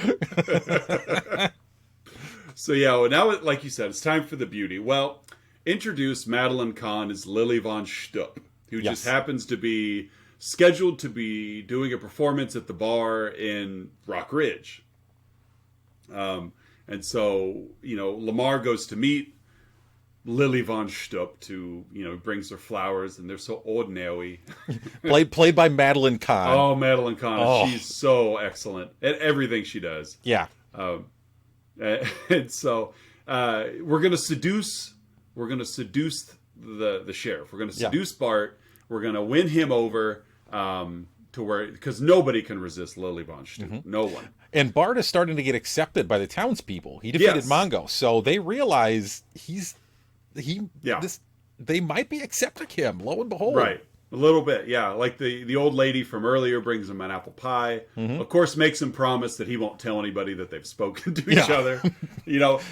So well, now, like you said, it's time for the beauty. Well, introduce Madeline Kahn as Lily von Stupp, who just happens to be scheduled to be doing a performance at the bar in Rock Ridge. And so, Lamar goes to meet Lily von Stupp to, brings her flowers, and they're so ordinary. Played by Madeline Kahn. Oh, Madeline Kahn. Oh. She's so excellent at everything she does. Yeah. And so, we're going to seduce the sheriff. We're going to seduce Bart. We're going to win him over to where, because nobody can resist Lily von Stupp. Mm-hmm. No one. And Bart is starting to get accepted by the townspeople. He defeated Mongo, so they realize they might be accepting him. Lo and behold, right? A little bit, yeah. Like the old lady from earlier brings him an apple pie. Mm-hmm. Of course, makes him promise that he won't tell anybody that they've spoken to each other.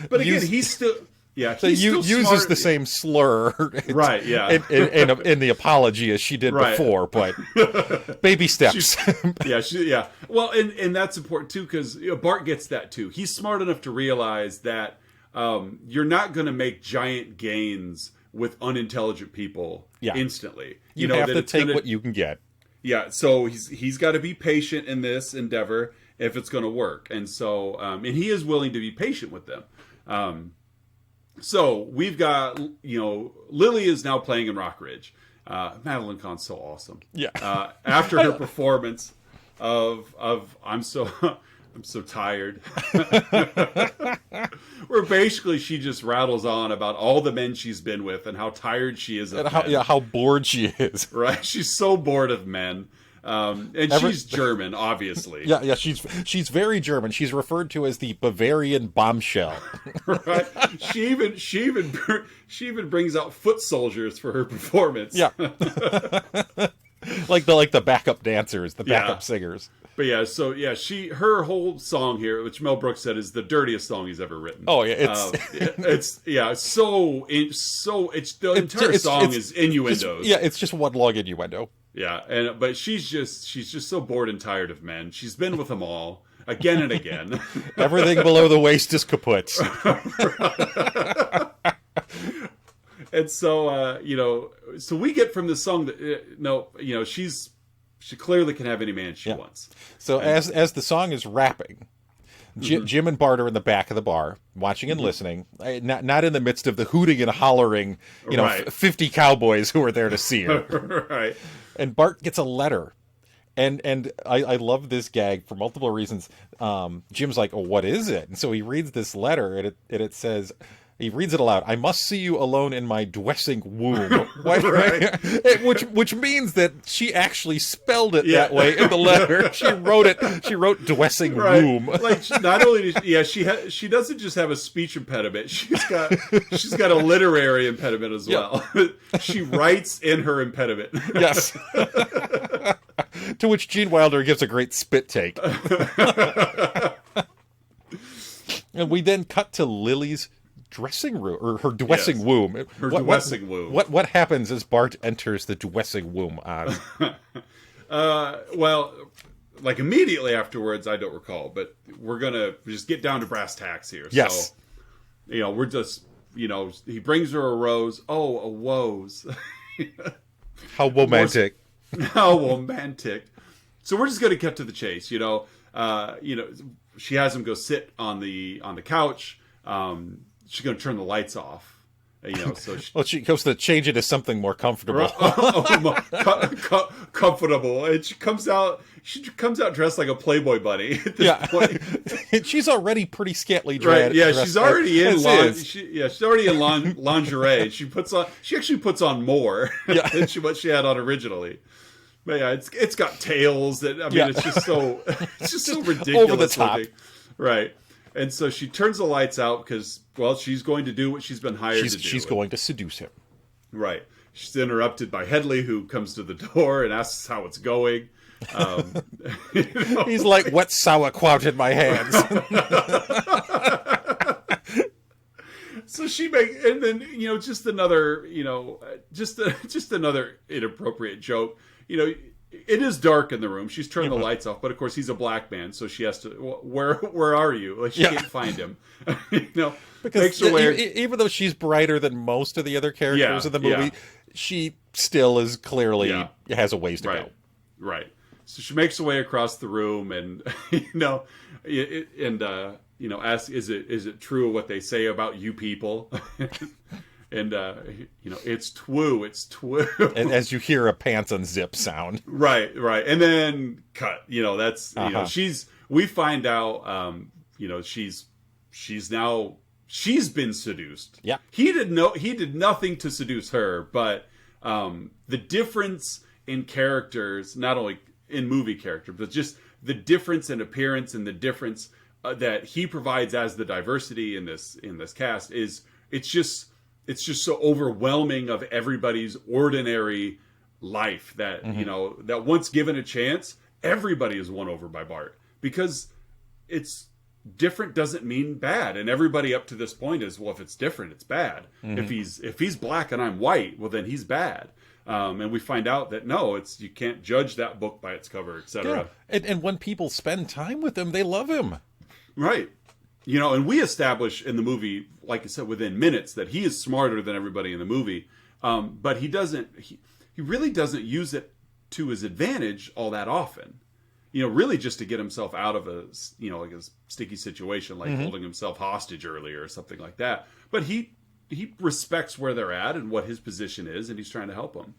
But again, he's still. Yeah, so uses the same slur, right? Yeah, in the apology as she did before, but baby steps. Yeah. Well, and that's important too, because Bart gets that too. He's smart enough to realize that you're not going to make giant gains with unintelligent people instantly. You have to take what you can get. Yeah, so he's got to be patient in this endeavor if it's going to work, and so and he is willing to be patient with them. So we've got, Lily is now playing in Rock Ridge. Madeline Kahn's so awesome. Yeah. After her performance of I'm so tired. Where basically she just rattles on about all the men she's been with and how tired she is of men. How bored she is. Right. She's so bored of men. And she's German, obviously. Yeah, she's very German. She's referred to as the Bavarian bombshell. Right. She even brings out foot soldiers for her performance. Yeah. like the backup dancers, the backup singers. But her whole song here, which Mel Brooks said is the dirtiest song he's ever written. Oh yeah, the entire song is innuendos. It's just one long innuendo. Yeah, but she's just so bored and tired of men. She's been with them all again and again. Everything below the waist is kaput. And so so we get from the song that she clearly can have any man she wants. So as the song is wrapping, Jim and Bart are in the back of the bar, watching and listening, not in the midst of the hooting and hollering, 50 cowboys who are there to see her. Right. And Bart gets a letter. And I love this gag for multiple reasons. Jim's like, oh, what is it? And so he reads this letter, and it says, he reads it aloud. I must see you alone in my dwessing womb. Which means that she actually spelled it that way in the letter. She wrote it. She wrote dwessing womb. Like not only she doesn't just have a speech impediment. She's got a literary impediment as well. She writes in her impediment. Yes. To which Gene Wilder gives a great spit take. And we then cut to Lily's dressing room, or her dwessing womb. Dwessing womb. What happens as Bart enters the dwessing womb? Well, like immediately afterwards, I don't recall, but we're gonna just get down to brass tacks here. Yes. we're just, he brings her a rose. Oh, a woes. How romantic. How romantic. So we're just going to cut to the chase. She has him go sit on the couch. She's going to turn the lights off. So she goes to change it to something more comfortable. Comfortable. And she comes out dressed like a Playboy bunny at this point. She's already pretty scantily dressed. Right. Yeah, she's already in she's already in lingerie. She actually puts on more than what she had on originally. But yeah, it's got tails that it's just so ridiculous over the top. Looking. Right. And so she turns the lights out because, she's going to do what she's been hired to do. She's going to seduce him. Right. She's interrupted by Hedley, who comes to the door and asks how it's going. He's like, wet sauerkraut in my hands. So she and then, just another, just another inappropriate joke. It is dark in the room. She's turned the lights off, but of course he's a black man, so she has to. Where are you? Like she can't find him. Because makes her way, even though she's brighter than most of the other characters in the movie, she still is clearly has a ways to go. Right. So she makes her way across the room, and asks, "Is it true what they say about you people?" And, it's twoo. And as you hear a pants unzip sound. Right. And then cut. That's, we find out, she's been seduced. Yeah. He did nothing to seduce her, but the difference in characters, not only in movie character, but just the difference in appearance and the difference that he provides as the diversity in this cast it's just so overwhelming of everybody's ordinary life that, that once given a chance, everybody is won over by Bart. Because it's different doesn't mean bad. And everybody up to this point is, if it's different, it's bad. Mm-hmm. If he's black and I'm white, well, then he's bad. And we find out that, no, you can't judge that book by its cover, etc. Yeah. And when people spend time with him, they love him. Right. And we establish in the movie, like I said, within minutes that he is smarter than everybody in the movie. But he really doesn't use it to his advantage all that often. Really just to get himself out of a sticky situation, like holding himself hostage earlier or something like that. But he respects where they're at and what his position is, and he's trying to help them.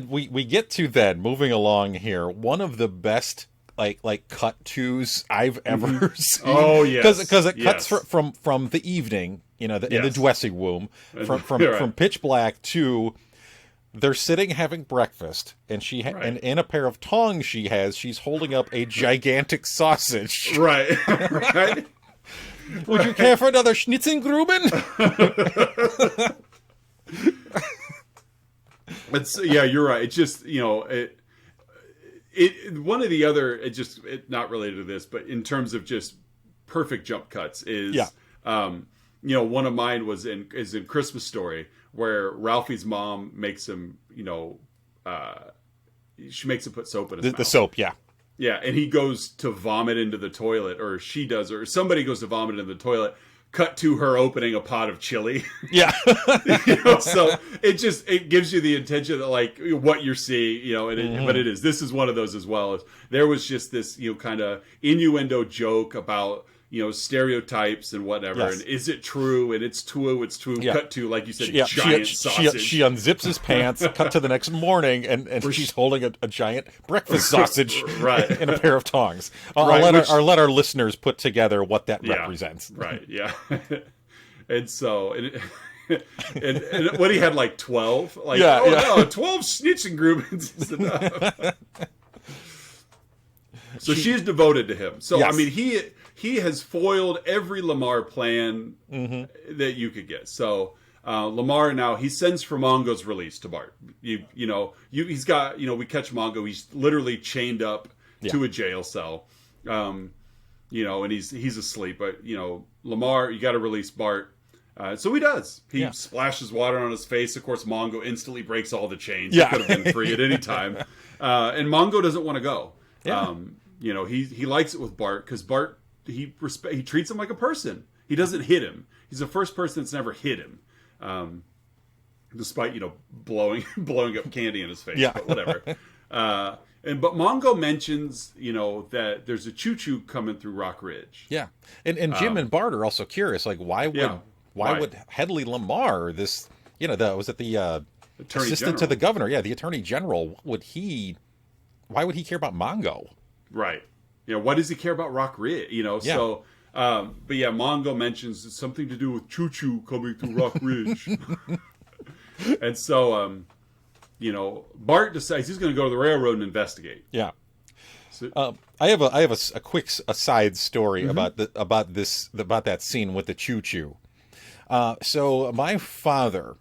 We get to then, moving along here, one of the best like cut twos I've ever seen. Oh yes, because it cuts from the evening, in the dressing room, from pitch black to they're sitting having breakfast, and and in a pair of tongs she's holding up a gigantic sausage. Right. Would you care for another Schnitzengruben? You're right. It's just one of the other, not related to this, but in terms of just perfect jump cuts is, one of mine is in Christmas Story, where Ralphie's mom makes him, she makes him put soap in his mouth. The soap, yeah. Yeah, and he goes to vomit into the toilet, or she does, or somebody goes to vomit into the toilet. Cut to her opening a pot of chili. Yeah. So it gives you the intention that what you're seeing, but this is one of those as well. There was just this, kind of innuendo joke about, stereotypes and whatever. Yes. And is it true? And it's true. Yeah. Cut to, like you said, giant sausage. She unzips his pants, cut to the next morning, and she's holding a giant breakfast sausage in a pair of tongs. I'll let our listeners put together what that represents. Right, yeah. And so... And what he had 12? 12 Schnitzengrubens is enough. So she's devoted to him. So, yes. I mean, he has foiled every Lamar plan that you could get. So Lamar now, he sends for Mongo's release to Bart. He's got, we catch Mongo. He's literally chained up to a jail cell, and he's asleep. But, Lamar, you got to release Bart. So he does. He splashes water on his face. Of course, Mongo instantly breaks all the chains. He could have been free at any time. And Mongo doesn't want to go. Yeah. He likes it with Bart because Bart, he treats him like a person. He doesn't hit him. He's the first person that's never hit him, despite blowing up candy in his face. Yeah. But whatever. But Mongo mentions that there's a choo-choo coming through Rock Ridge. Yeah, and Jim and Bart are also curious, like why would Hedley Lamarr, this was it the Attorney assistant General to the governor, the Attorney General, why would he care about Mongo? Right. Why does he care about Rock Ridge? So. But yeah, Mongo mentions it's something to do with choo-choo coming through Rock Ridge. And so, Bart decides he's going to go to the railroad and investigate. Yeah. So, I have a quick aside story about that scene with the choo-choo. So my father,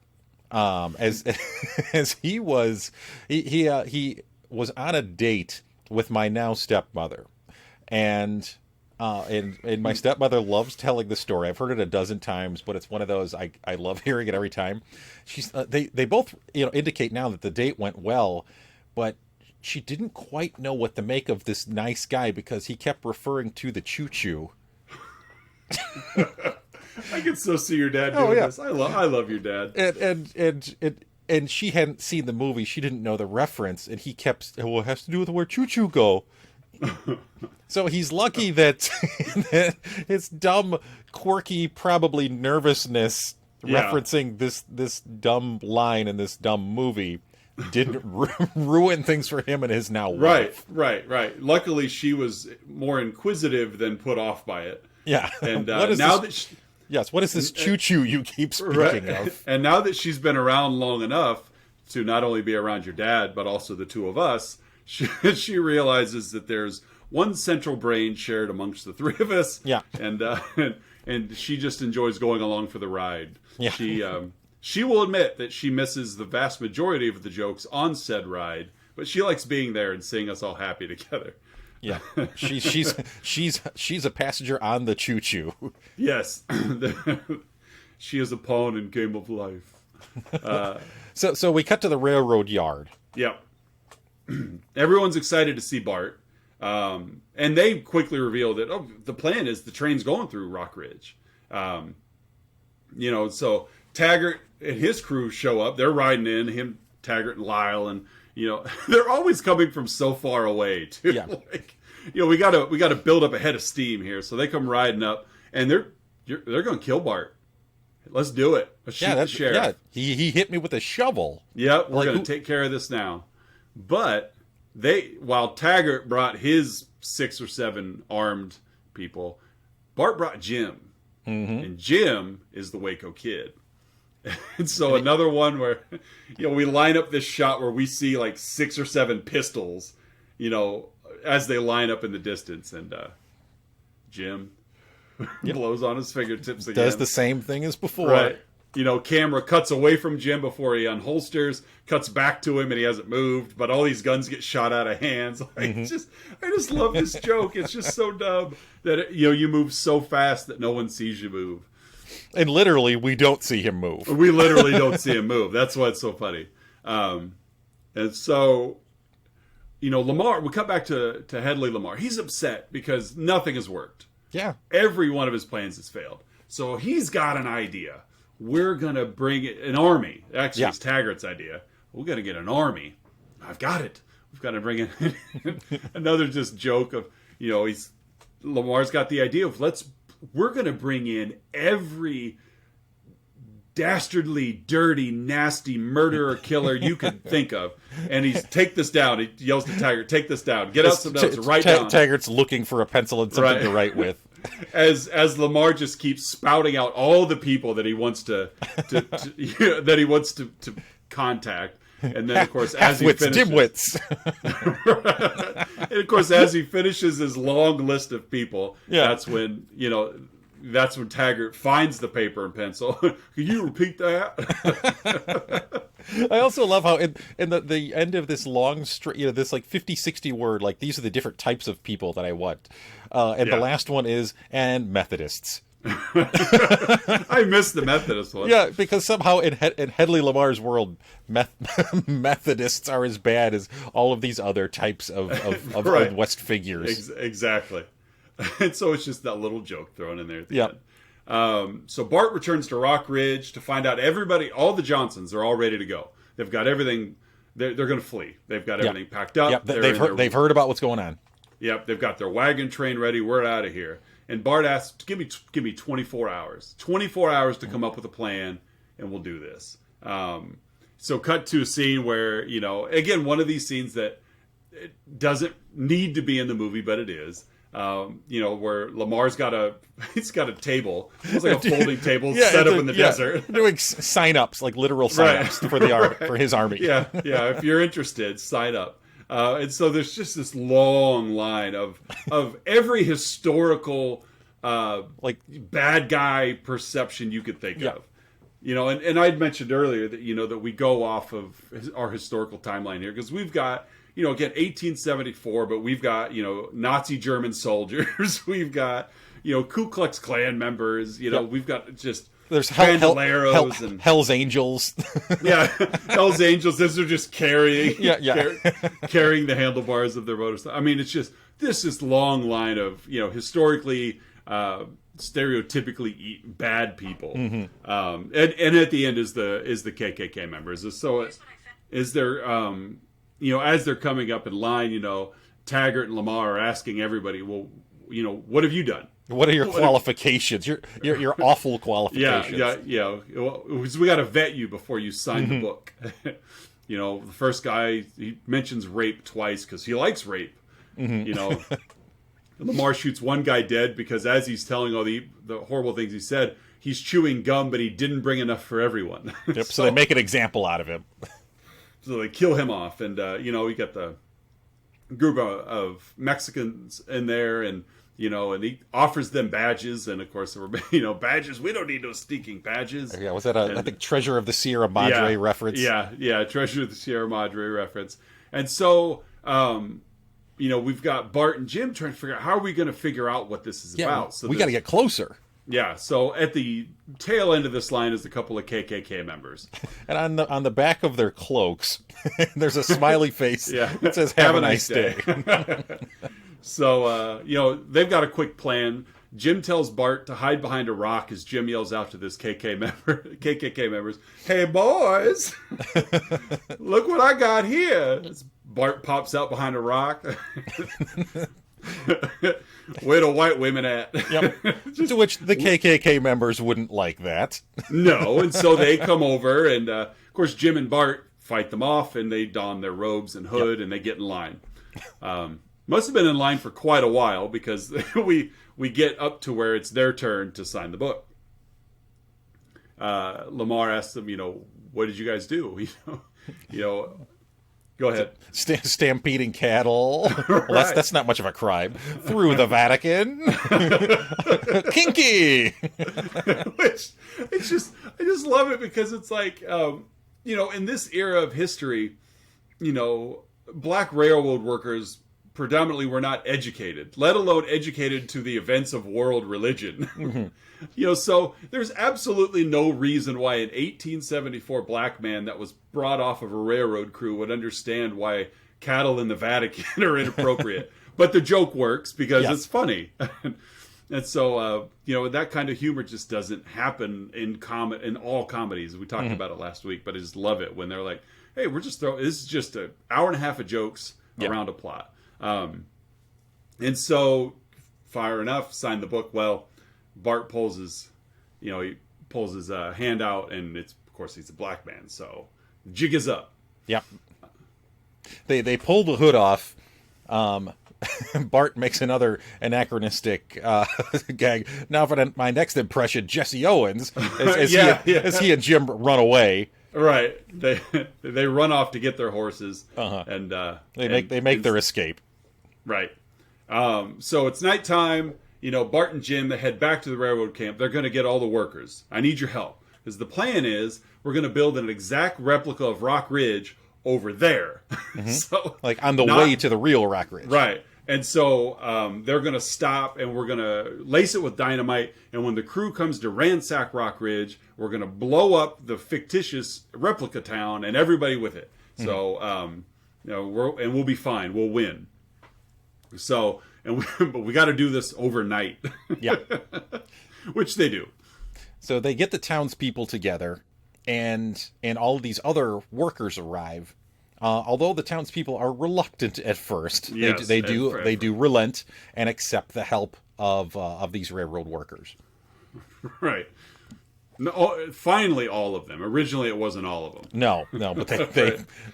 as he was on a date with my now stepmother, and my stepmother loves telling the story. I've heard it a dozen times, but it's one of those I love hearing it every time. They both indicate now that the date went well, but she didn't quite know what to make of this nice guy because he kept referring to the choo-choo. I can still see your dad doing this. I love your dad. And she hadn't seen the movie. She didn't know the reference, and he kept, it has to do with where choo-choo go. So he's lucky that his dumb, quirky, probably nervousness referencing this dumb line in this dumb movie didn't ruin things for him and his now wife. Right. Luckily, she was more inquisitive than put off by it. Yeah. And what is this choo-choo you keep speaking of? And now that she's been around long enough to not only be around your dad, but also the two of us, she realizes that there's one central brain shared amongst the three of us. Yeah. And she just enjoys going along for the ride. Yeah. She will admit that she misses the vast majority of the jokes on said ride, but she likes being there and seeing us all happy together. Yeah. She's a passenger on the choo-choo. Yes. She is a pawn in Game of Life. So we cut to the railroad yard. Yep. Everyone's excited to see Bart. And they quickly reveal that, the plan is the train's going through Rock Ridge. So Taggart and his crew show up. They're riding in, him, Taggart, and Lyle, and, they're always coming from so far away, too. Yeah. We gotta build up a head of steam here. So they come riding up, and they're going to kill Bart. Let's do it. Let's shoot the sheriff. Yeah, he hit me with a shovel. Yep, we're going to take care of this now. But while Taggart brought his 6 or 7 armed people, Bart brought Jim. Mm-hmm. And Jim is the Waco Kid. And so another one where, we line up this shot where we see like 6 or 7 pistols, as they line up in the distance. And Jim blows on his fingertips again. Does the same thing as before. Right. Camera cuts away from Jim before he unholsters, cuts back to him, and he hasn't moved. But all these guns get shot out of hands. I just love this joke. It's just so dumb that you move so fast that no one sees you move. And literally, we don't see him move. We literally don't see him move. That's why it's so funny. And so, Lamar. We cut back to Hedley Lamarr. He's upset because nothing has worked. Yeah, every one of his plans has failed. So he's got an idea. We're going to bring an army. Actually, it's Taggart's idea. We're going to get an army. I've got it. We've got to bring in another just joke of, Lamar's got the idea of we're going to bring in every dastardly, dirty, nasty murderer, killer you could think of. And take this down. He yells to Taggart, take this down. Get out some notes. Write down. Taggart's looking for a pencil and something to write with. As Lamar just keeps spouting out all the people that he wants to contact, and then of course as he finishes, and of course as he finishes his long list of people, that's when Taggart finds the paper and pencil. Can you repeat that? I also love how in the end of this long this like 50-60 word, like these are the different types of people that I want. The last one is, and Methodists. I missed the Methodist one. Yeah, because somehow in Hedley Lamarr's world, Methodists are as bad as all of these other types of right. Old West figures. Exactly. And so it's just that little joke thrown in there at the end. So Bart returns to Rock Ridge to find out all the Johnsons are all ready to go. They've got everything. They're going to flee. They've got everything packed up. Yep. They've heard about what's going on. Yep. They've got their wagon train ready. We're out of here. And Bart asks, give me 24 hours. 24 hours to come up with a plan, and we'll do this. So cut to a scene where, again, one of these scenes that it doesn't need to be in the movie, but it is. Where Lamar's got a table. It's like a folding table set up in the desert. Doing sign-ups, like literal sign-ups for his army. Yeah. If you're interested, sign up. And so there's just this long line of every historical bad guy perception you could think of. And I'd mentioned earlier that that we go off of our historical timeline here because we've got again 1874, but we've got Nazi German soldiers, we've got Ku Klux Klan members, we've got just there's bandoleros and Hell's Angels. Hell's Angels. Those are just carrying the handlebars of their motorcycle. I mean, it's just this long line of historically stereotypically bad people, and at the end is the KKK members. So is there as they're coming up in line, Taggart and Lamar are asking everybody, well, what have you done? What are your qualifications? Your awful qualifications. Yeah. Well, we got to vet you before you sign the book. The first guy, he mentions rape twice because he likes rape. Lamar shoots one guy dead because as he's telling all the horrible things he said, he's chewing gum, but he didn't bring enough for everyone. Yep, so they make an example out of him. So they kill him off, and we got the group of Mexicans in there, and and he offers them badges, and of course there were badges. We don't need no stinking badges. Yeah, was that I think Treasure of the Sierra Madre reference? Yeah, Treasure of the Sierra Madre reference. And so we've got Bart and Jim trying to figure out how are we going to figure out what this is about. So we got to get closer. Yeah, so at the tail end of this line is a couple of KKK members, and on the back of their cloaks, there's a smiley face that says "Have a nice day." So they've got a quick plan. Jim tells Bart to hide behind a rock as Jim yells out to this KKK members, "Hey boys, look what I got here!" As Bart pops out behind a rock. Where the white women at? Yep. To which the KKK members wouldn't like that. No, and so they come over, and of course Jim and Bart fight them off, and they don their robes and hood, and they get in line. Must have been in line for quite a while because we get up to where it's their turn to sign the book. Lamar asks them, what did you guys do? Go ahead. Stampeding cattle. Well, that's not much of a crime. Through the Vatican. Kinky. Which I just love it because it's like in this era of history, black railroad workers predominantly were not educated, let alone educated to the events of world religion. So there's absolutely no reason why an 1874 black man that was brought off of a railroad crew would understand why cattle in the Vatican are inappropriate. But the joke works because it's funny. And so, that kind of humor just doesn't happen in all comedies. We talked about it last week, but I just love it when they're like, hey, this is just an hour and a half of jokes around a plot. And so, fire enough, sign the book. Well, Bart pulls his hand out, and of course he's a black man, so jig is up. Yep. They pull the hood off. Bart makes another anachronistic gag. Now for my next impression, Jesse Owens, as he and Jim run away. Right. They run off to get their horses, and they make their escape. Right. So it's nighttime. Bart and Jim, they head back to the railroad camp. They're going to get all the workers. I need your help. Because the plan is we're going to build an exact replica of Rock Ridge over there. So, like on the way to the real Rock Ridge. Right. And so they're going to stop, and we're going to lace it with dynamite. And when the crew comes to ransack Rock Ridge, we're going to blow up the fictitious replica town and everybody with it. So, we'll be fine. We'll win. So... but we got to do this overnight. Yeah. Which they do. So they get the townspeople together, and all of these other workers arrive. Although the townspeople are reluctant at first, Yes, they do relent and accept the help of these railroad workers. Right. No, finally, all of them. Originally, it wasn't all of them. No, but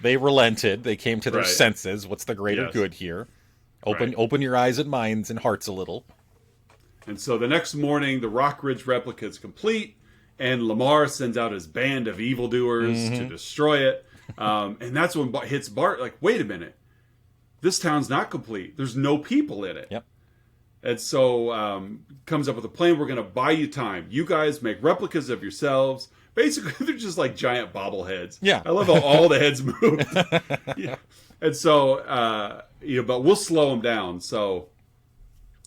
they relented. They came to their Right. senses. What's the greater Yes. good here? Right. Open your eyes and minds and hearts a little. And so the next morning, the Rock Ridge replica is complete, and Lamar sends out his band of evildoers to destroy it. And that's when Bart hits Bart, like, wait a minute. This town's not complete. There's no people in it. Yep. And so comes up with a plan. We're going to buy you time. You guys make replicas of yourselves. Basically, they're just like giant bobbleheads. Yeah. I love how all the heads move. Yeah. And so, but we'll slow them down. So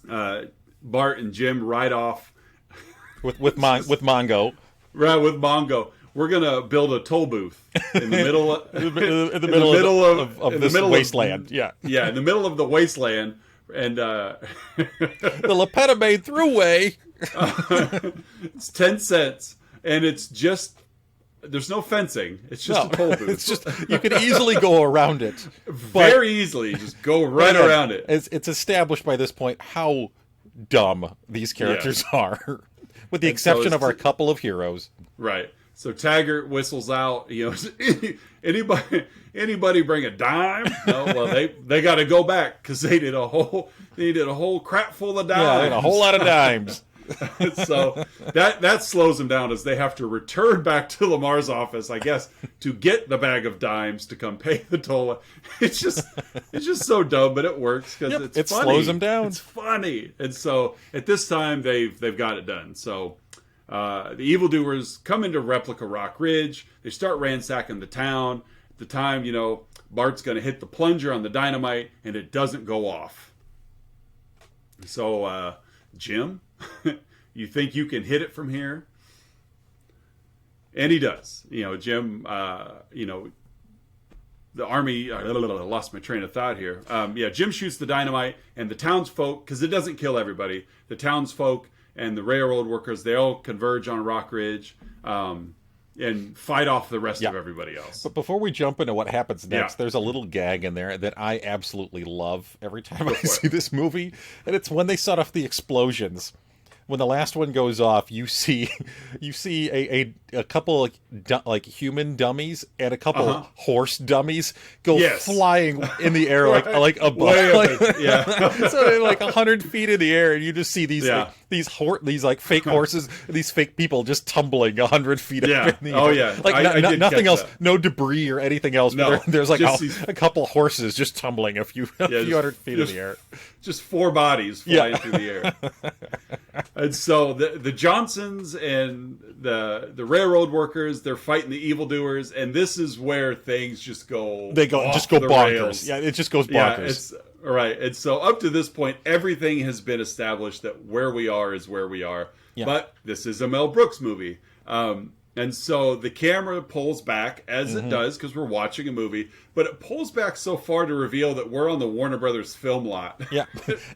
Bart and Jim ride off. With Mongo. Right, with Mongo. We're going to build a toll booth in the middle of, in the middle of this wasteland. Yeah. Yeah, in the middle of the wasteland. And the Lepeta Thruway. It's 10 cents, and it's just there's no fencing. It's just a toll booth. It's just you can easily go around it, very easily. Just go right around it. It's established by this point how dumb these characters are, with the exception of our couple of heroes. Right. So Taggart whistles out. Anybody bring a dime? No. Well, they got to go back because they did a whole crap full of dimes. Yeah, they had a whole lot of dimes. So that slows them down as they have to return back to Lamar's office, I guess, to get the bag of dimes to come pay the toll. It's just so dumb, but it works because it's funny. Slows them down. It's funny, and so at this time they've got it done. So the evildoers come into Replica Rock Ridge. They start ransacking the town. At the time, Bart's going to hit the plunger on the dynamite, and it doesn't go off. So Jim, you think you can hit it from here? And he does. Jim, the army, I lost my train of thought here. Jim shoots the dynamite, and the townsfolk, because it doesn't kill everybody, the townsfolk and the railroad workers, they all converge on Rock Ridge and fight off the rest of everybody else. But before we jump into what happens next, there's a little gag in there that I absolutely love every time I see this movie, and it's when they set off the explosions. When the last one goes off, you see a couple like human dummies and a couple horse dummies go flying in the air like above, so they're like 100 feet in the air, and you just see these like fake horses, these fake people just tumbling 100 feet up in the air. Oh yeah, like nothing else, that. No debris or anything else. No, but there's like a couple horses just tumbling a few hundred feet in the air. Just four bodies flying through the air. And so the Johnsons and the railroad workers, they're fighting the evildoers, and this is where things just go. They go bonkers. Rails. Yeah, it just goes bonkers. Yeah, right. And so up to this point, everything has been established that where we are is where we are. Yeah. But this is a Mel Brooks movie. And so the camera pulls back, as it does, because we're watching a movie, but it pulls back so far to reveal that we're on the Warner Brothers film lot. Yeah,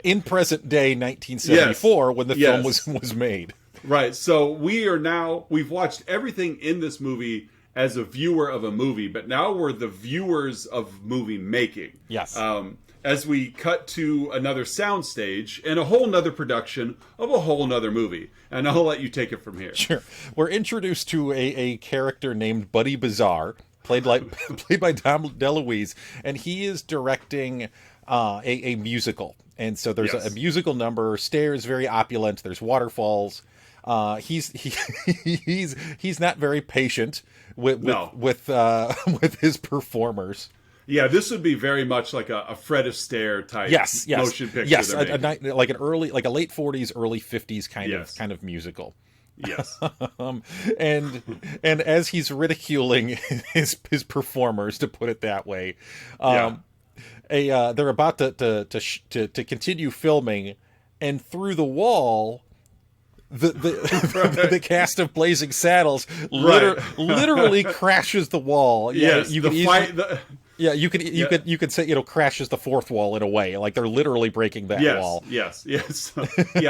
in present day 1974, when the film was made. Right, so we've watched everything in this movie as a viewer of a movie, but now we're the viewers of movie making. Yes. As we cut to another soundstage and a whole nother production of a whole nother movie. And I'll let you take it from here. Sure. We're introduced to a character named Buddy Bazaar, played by Dom DeLuise, and he is directing a musical. And so there's a musical number. Stairs, very opulent. There's waterfalls. He's not very patient with his performers. Yeah, this would be very much like a Fred Astaire type motion picture. Yes, like a late 40s, early 50s kind of musical. Yes. And as he's ridiculing his performers, to put it that way, they're about to continue filming, and through the wall, the cast of Blazing Saddles literally crashes the wall. Yes, you could say crashes the fourth wall in a way. Like they're literally breaking that wall. Yes. Yeah,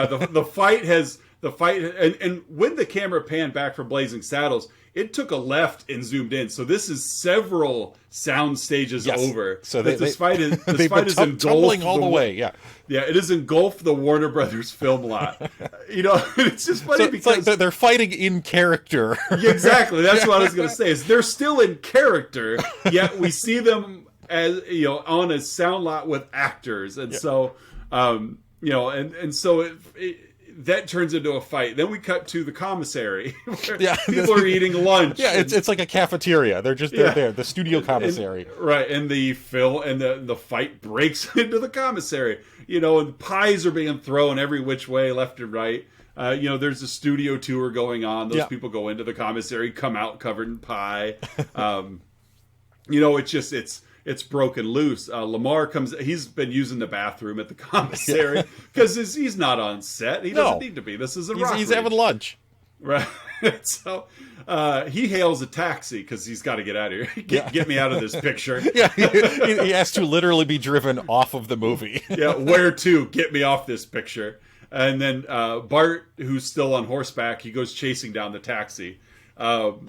the the fight, and when the camera panned back from Blazing Saddles, it took a left and zoomed in. So this is several sound stages over. So this fight is tumbling engulfed all the way. Yeah. Yeah, it is engulfed the Warner Brothers film lot. It's just funny because it's like they're fighting in character. Yeah, exactly. That's what I was going to say. Is they're still in character, yet we see them as on a sound lot with actors, and so and so that turns into a fight. Then we cut to the commissary where people are eating lunch. Yeah, it's like a cafeteria. They're there, the studio commissary. And the fight breaks into the commissary. And pies are being thrown every which way, left and right. There's a studio tour going on. Those people go into the commissary, come out covered in pie. It's broken loose. Lamar comes. He's been using the bathroom at the commissary because he's not on set. He doesn't need to be. This is he's having lunch, right? So he hails a taxi because he's got to get out of here. Get me out of this picture. Yeah, he has to literally be driven off of the movie. Yeah, where to? Get me off this picture. And then Bart, who's still on horseback, he goes chasing down the taxi. Hedley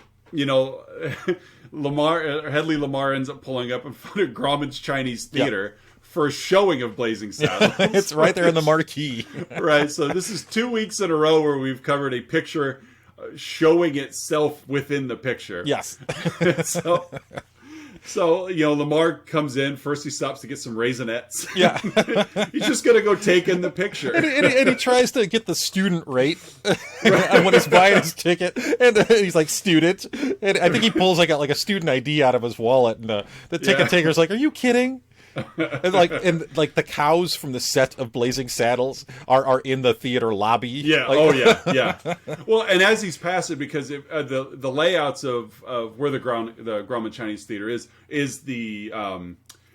Lamarr ends up pulling up in front of Grauman's Chinese Theater for a showing of Blazing Saddles. It's right there in the marquee. Right, so this is 2 weeks in a row where we've covered a picture showing itself within the picture. Yes. So Lamar comes in. First, he stops to get some Raisinets. Yeah. He's just going to go take in the picture. And he tries to get the student rate when he's buying his ticket. And he's like, student. And I think he pulls like a student ID out of his wallet. And the ticket taker's like, are you kidding? And the cows from the set of Blazing Saddles are in the theater lobby. Yeah. Well, and as he's passing, because the layouts of where the Grauman Chinese Theater is the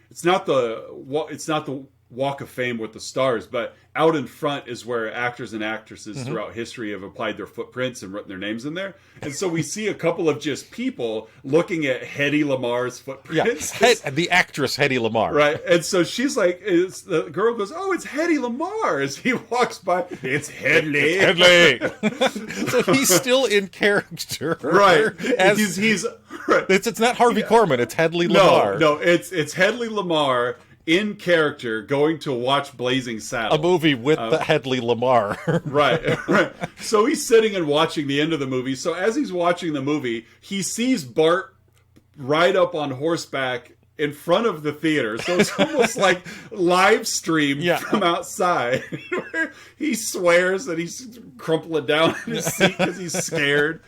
it's not the Walk of Fame with the stars, but out in front is where actors and actresses throughout history have applied their footprints and written their names in there. And so we see a couple of just people looking at Hedley Lamarr's footprints. Yeah, the actress Hedley Lamarr. Right. And so she's like, the girl goes, oh, it's Hedley Lamarr. As he walks by, it's Hedley. So he's still in character. Right. He's right. It's not Harvey Korman, it's Hedley Lamarr. No, it's Hedley Lamarr in character going to watch Blazing Saddles. A movie with the Hedley Lamarr. Right. So he's sitting and watching the end of the movie. So as he's watching the movie, he sees Bart ride up on horseback in front of the theater. So it's almost like live stream from outside. Where he swears that he's crumpling down in his seat because he's scared.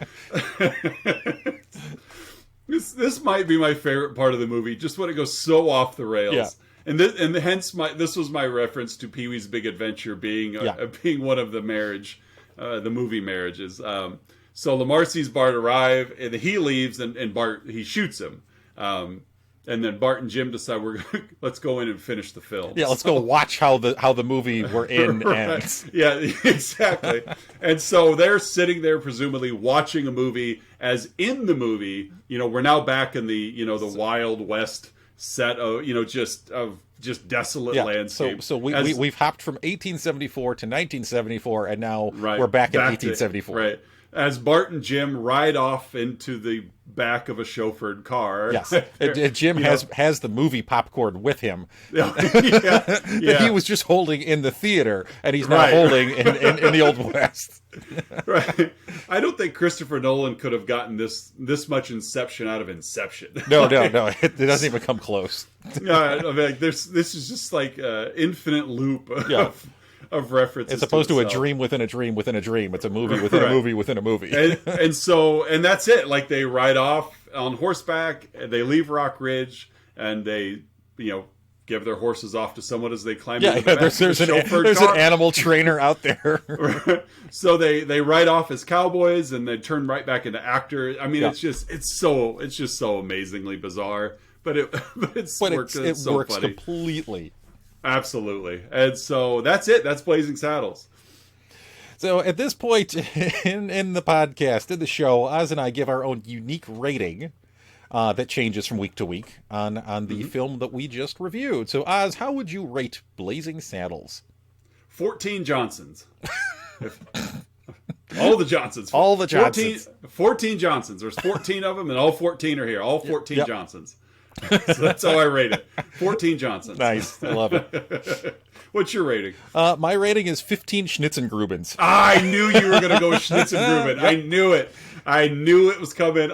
This might be my favorite part of the movie, just when it goes so off the rails. Yeah. And hence this was my reference to Pee-wee's Big Adventure being one of the movie marriages. So Lamar sees Bart arrive, and he leaves, and Bart he shoots him. And then Bart and Jim decide let's go in and finish the film. Yeah, let's go watch how the movie we're in ends. Yeah, exactly. And so they're sitting there presumably watching a movie, as in the movie, we're now back in the the Wild West set of just desolate landscape. So we've hopped from 1874 to 1974, and now we're back in 1874. Right. As Bart and Jim ride off into the back of a chauffeured car. Yes. Jim has the movie popcorn with him. That he was just holding in the theater, and he's now holding in the Old West. Right. I don't think Christopher Nolan could have gotten this much Inception out of Inception. No. It doesn't even come close. This is just like infinite loop of references. It's opposed to a dream within a dream within a dream. It's a movie within a movie within a movie. And that's it. Like, they ride off on horseback, and they leave Rock Ridge, and they give their horses off to someone as they climb into the back there's an animal trainer out there. So they ride off as cowboys, and they turn right back into actors. I mean, it's just so amazingly bizarre, but it works funny. Completely. Absolutely. And so that's it. That's Blazing Saddles. So at this point in the podcast, in the show, Oz and I give our own unique rating that changes from week to week on the film that we just reviewed. So Oz, how would you rate Blazing Saddles? 14 Johnsons. All the Johnsons. All the Johnsons. 14 Johnsons. There's 14 of them, and all 14 are here. All 14 Yep. Johnsons. So that's how I rate it. 14 Johnsons. Nice. I love it. What's your rating? My rating is 15 Schnitzengrubens. I knew you were going to go Schnitzengruben. I knew it. I knew it was coming.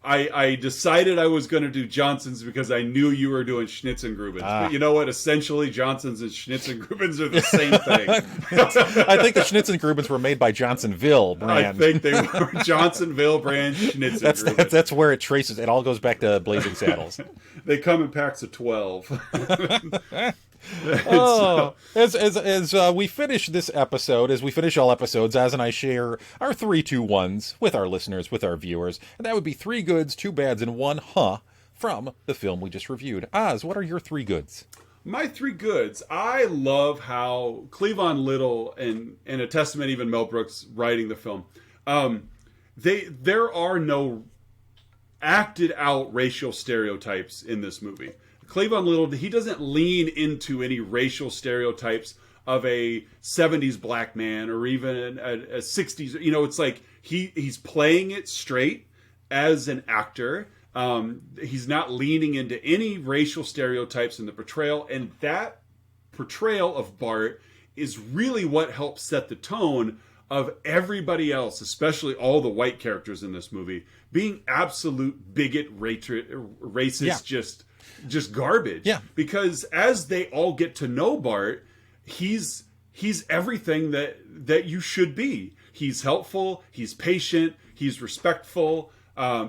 I decided I was going to do Johnsons because I knew you were doing Schnitzengrubens. But you know what? Essentially, Johnsons and Schnitzengrubens are the same thing. I think the Schnitzengrubens were made by Johnsonville brand. I think they were Johnsonville brand Schnitzengrubens. That's where it traces. It all goes back to Blazing Saddles. They come in packs of 12. As we finish this episode, as we finish all episodes, Az and I share our 3, 2, 1s with our listeners, with our viewers, and that would be 3 goods, 2 bads, and 1 from the film we just reviewed. Az, what are your 3 goods? My 3 goods. I love how Cleavon Little and a testament even Mel Brooks writing the film. There are no acted out racial stereotypes in this movie. Cleavon Little, he doesn't lean into any racial stereotypes of a 70s black man or even a 60s. You know, it's like he's playing it straight as an actor. He's not leaning into any racial stereotypes in the portrayal. And that portrayal of Bart is really what helps set the tone of everybody else, especially all the white characters in this movie, being absolute bigot, racist, just garbage. Yeah. Because as they all get to know Bart, he's everything that you should be. He's helpful, he's patient, he's respectful,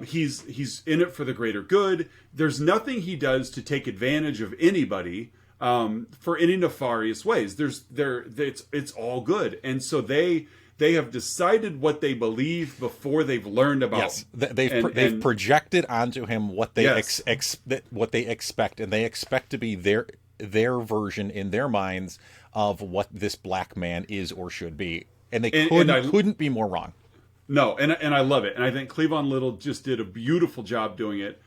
he's in it for the greater good. There's nothing he does to take advantage of anybody for any nefarious ways. It's all good. And so they have decided what they believe before they've learned about. Yes, they've projected onto him what they what they expect, and they expect to be their version in their minds of what this black man is or should be, and they couldn't be more wrong. No, and I love it, and I think Cleavon Little just did a beautiful job doing it,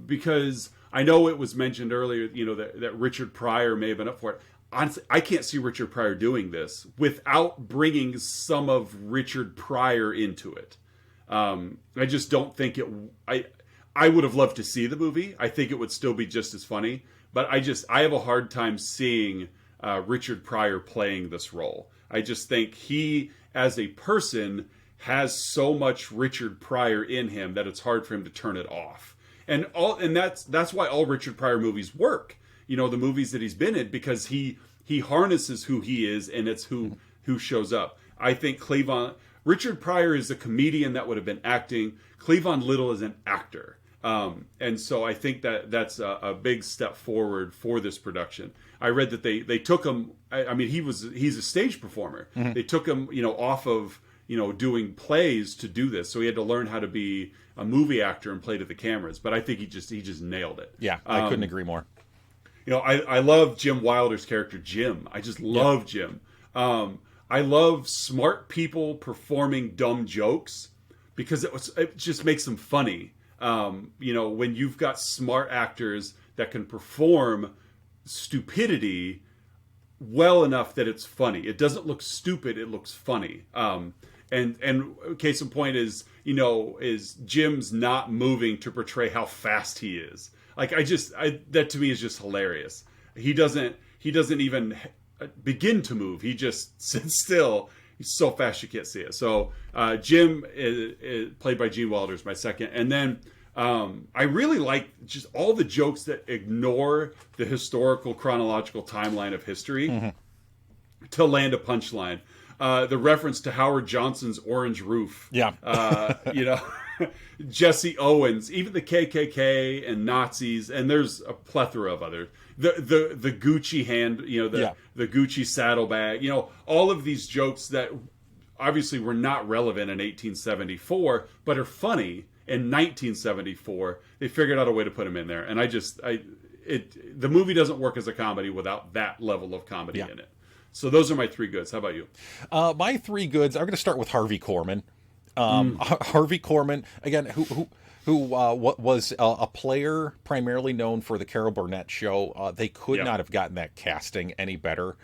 because I know it was mentioned earlier, you know, that Richard Pryor may have been up for it. Honestly, I can't see Richard Pryor doing this without bringing some of Richard Pryor into it. I just don't think it. I would have loved to see the movie. I think it would still be just as funny. But I have a hard time seeing Richard Pryor playing this role. I just think he, as a person, has so much Richard Pryor in him that it's hard for him to turn it off. And that's why all Richard Pryor movies work. You know, the movies that he's been in, because he harnesses who he is, and it's who shows up. I think Richard Pryor is a comedian that would have been acting. Cleavon Little is an actor. And so I think that's a big step forward for this production. I read that they took him, I mean, he's a stage performer. Mm-hmm. They took him, you know, off of, you know, doing plays to do this. So he had to learn how to be a movie actor and play to the cameras. But I think he just nailed it. Yeah, I couldn't agree more. You know, I love Jim Wilder's character, Jim. I just love Jim. I love smart people performing dumb jokes because it just makes them funny. You know, when you've got smart actors that can perform stupidity well enough that it's funny. It doesn't look stupid, it looks funny. And case in point is Jim's not moving to portray how fast he is. Like that to me is just hilarious. He doesn't even begin to move. He just sits still. He's so fast you can't see it. So Jim is played by Gene Wilder is my second. And then I really like just all the jokes that ignore the historical chronological timeline of history to land a punchline. The reference to Howard Johnson's Orange Roof. Yeah. You know, Jesse Owens, even the KKK and Nazis, and there's a plethora of others. The Gucci hand, you know, the Gucci saddlebag, you know, all of these jokes that obviously were not relevant in 1874, but are funny in 1974. They figured out a way to put them in there, and the movie doesn't work as a comedy without that level of comedy in it. So those are my three goods. How about you? My three goods, I'm going to start with Harvey Korman. Harvey Korman, again, who was a player primarily known for the Carol Burnett show. They could not have gotten that casting any better.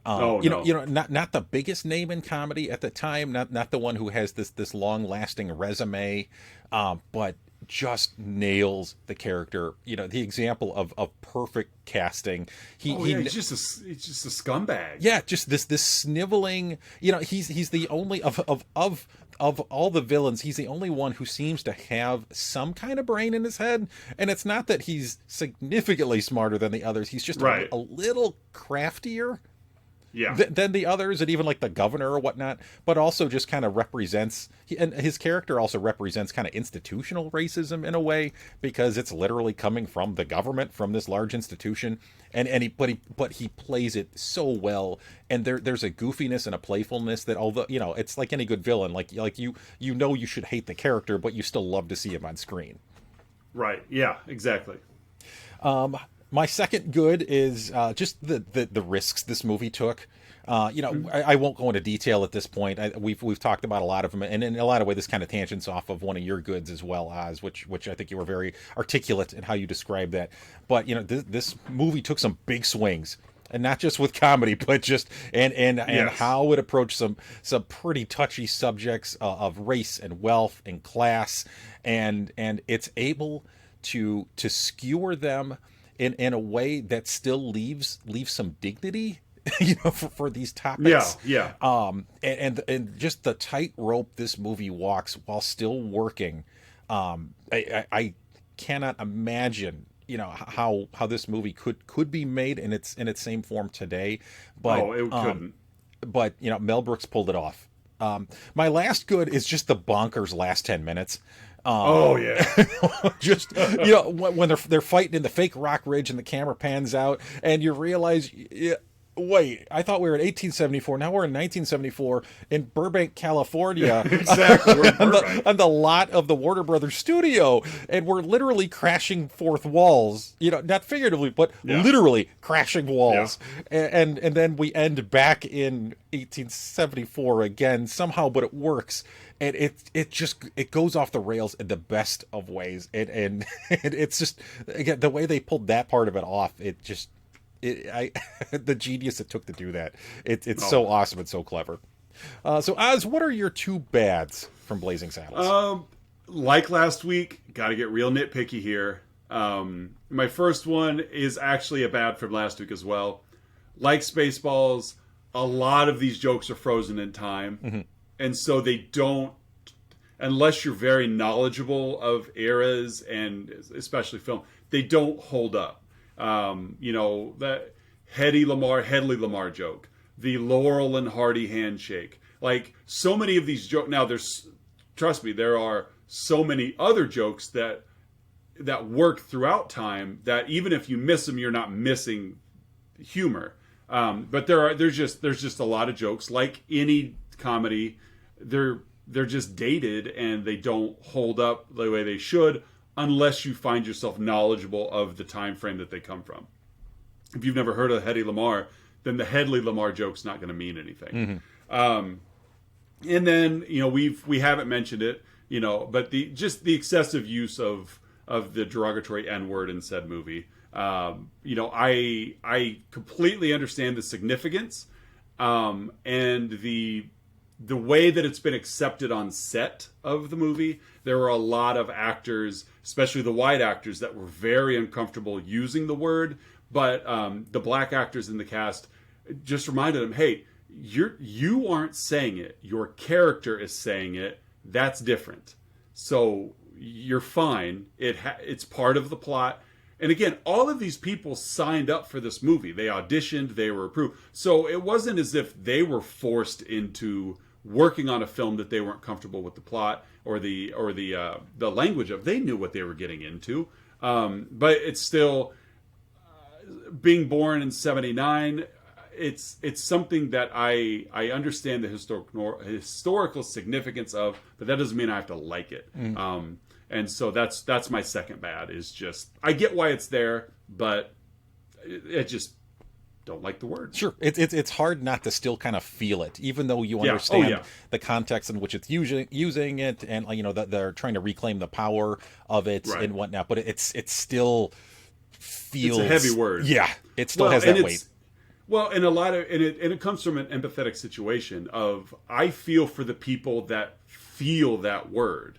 Oh no. Not the biggest name in comedy at the time, not the one who has this long lasting resume, but just nails the character. The example of perfect casting. He's just a scumbag. Yeah, just this sniveling. He's the only of all the villains, he's the only one who seems to have some kind of brain in his head. And it's not that he's significantly smarter than the others. He's just a little craftier than the others, and even like the governor or whatnot, but also just kind of represents, and his character also represents kind of institutional racism in a way, because it's literally coming from the government, from this large institution, and he plays it so well, and there's a goofiness and a playfulness that, although it's like any good villain, like you should hate the character, but you still love to see him on screen. Right. Yeah. Exactly. My second good is just the risks this movie took. I won't go into detail at this point. We've talked about a lot of them, and in a lot of ways, this kind of tangents off of one of your goods as well, Oz, which I think you were very articulate in how you described that. But this movie took some big swings, and not just with comedy, but just and how it approached some pretty touchy subjects of race and wealth and class, and it's able to skewer them in a way that still leaves some dignity, for these topics. Yeah. And just the tightrope this movie walks while still working. I cannot imagine, how this movie could be made in its same form today. But it couldn't. But Mel Brooks pulled it off. My last good is just the bonkers last 10 minutes. Just when they're fighting in the fake rock ridge and the camera pans out and you realize, wait, I thought we were in 1874. Now we're in 1974 in Burbank, California. Exactly. on the lot of the Warner Brothers studio, and we're literally crashing fourth walls. Not figuratively, but literally crashing walls. Yeah. And then we end back in 1874 again somehow, but it works. And it goes off the rails in the best of ways, and it's just, again, the way they pulled that part of it off. The genius it took to do that. It's so awesome and so clever. So Oz, what are your two bads from Blazing Saddles? Like last week, got to get real nitpicky here. My first one is actually a bad from last week as well. Like Spaceballs, a lot of these jokes are frozen in time. Mm-hmm. And so they don't, unless you're very knowledgeable of eras and especially film, they don't hold up. That Hedley Lamarr joke, the Laurel and Hardy handshake, like so many of these jokes. Now trust me, there are so many other jokes that work throughout time that even if you miss them, you're not missing humor. But there's just a lot of jokes, like any comedy. They're just dated and they don't hold up the way they should unless you find yourself knowledgeable of the time frame that they come from. If you've never heard of Hedley Lamarr, then the Hedley Lamarr joke's not going to mean anything. Mm-hmm. And then we haven't mentioned it, but the excessive use of the derogatory N-word in said movie. I completely understand the significance and the way that it's been accepted on set of the movie. There were a lot of actors, especially the white actors, that were very uncomfortable using the word. But the black actors in the cast just reminded them, hey, you aren't saying it. Your character is saying it. That's different. So you're fine. It's part of the plot. And again, all of these people signed up for this movie. They auditioned. They were approved. So it wasn't as if they were forced into working on a film that they weren't comfortable with the plot or the language of. They knew what they were getting into. But it's still, being born in '79, it's something that I understand the historical significance of, but that doesn't mean I have to like it. Mm. And so that's my second bad, is just, I get why it's there, but it just don't like the word. Sure. It's hard not to still kind of feel it, even though you understand the context in which it's using it, and that they're trying to reclaim the power of it and whatnot, but it's still feels, it's a heavy word. Yeah. It still has that weight. Well, and a lot of and it comes from an empathetic situation of I feel for the people that feel that word,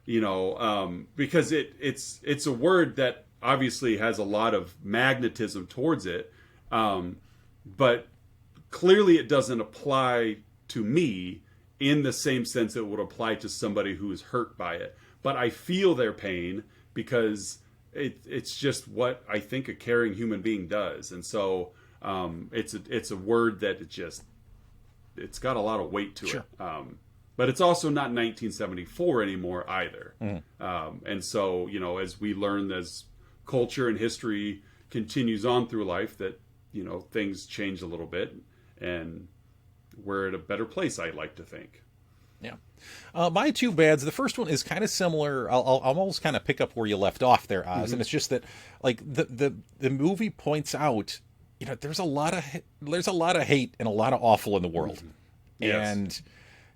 you know, because it's a word that obviously has a lot of magnetism towards it, but clearly it doesn't apply to me in the same sense it would apply to somebody who is hurt by it. But I feel their pain because it's just what I think a caring human being does, and so. It's a word that it's got a lot of weight to it. But it's also not 1974 anymore either. And so, you know, as we learn as culture and history continues on through life that, you know, things change a little bit and we're at a better place, I like to think. Yeah. My two bads, the first one is kind of similar. I'll almost kind of pick up where you left off there, Oz. And it's just that like the movie points out, you know, there's a lot of hate and a lot of awful in the world, and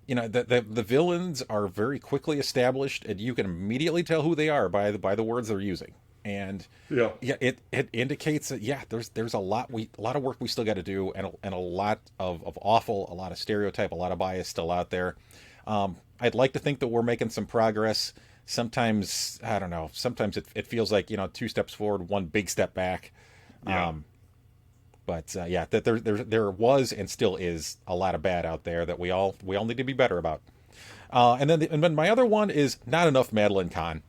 you know the villains are very quickly established, and you can immediately tell who they are by the words they're using, and it indicates that there's a lot of work we still got to do, and a lot of awful, a lot of stereotype, a lot of bias still out there. I'd like to think that we're making some progress. Sometimes I don't know. Sometimes it feels like, you know, 2 steps forward, 1 big step back. But that there was and still is a lot of bad out there that we all need to be better about. And then my other one is not enough Madeline Kahn.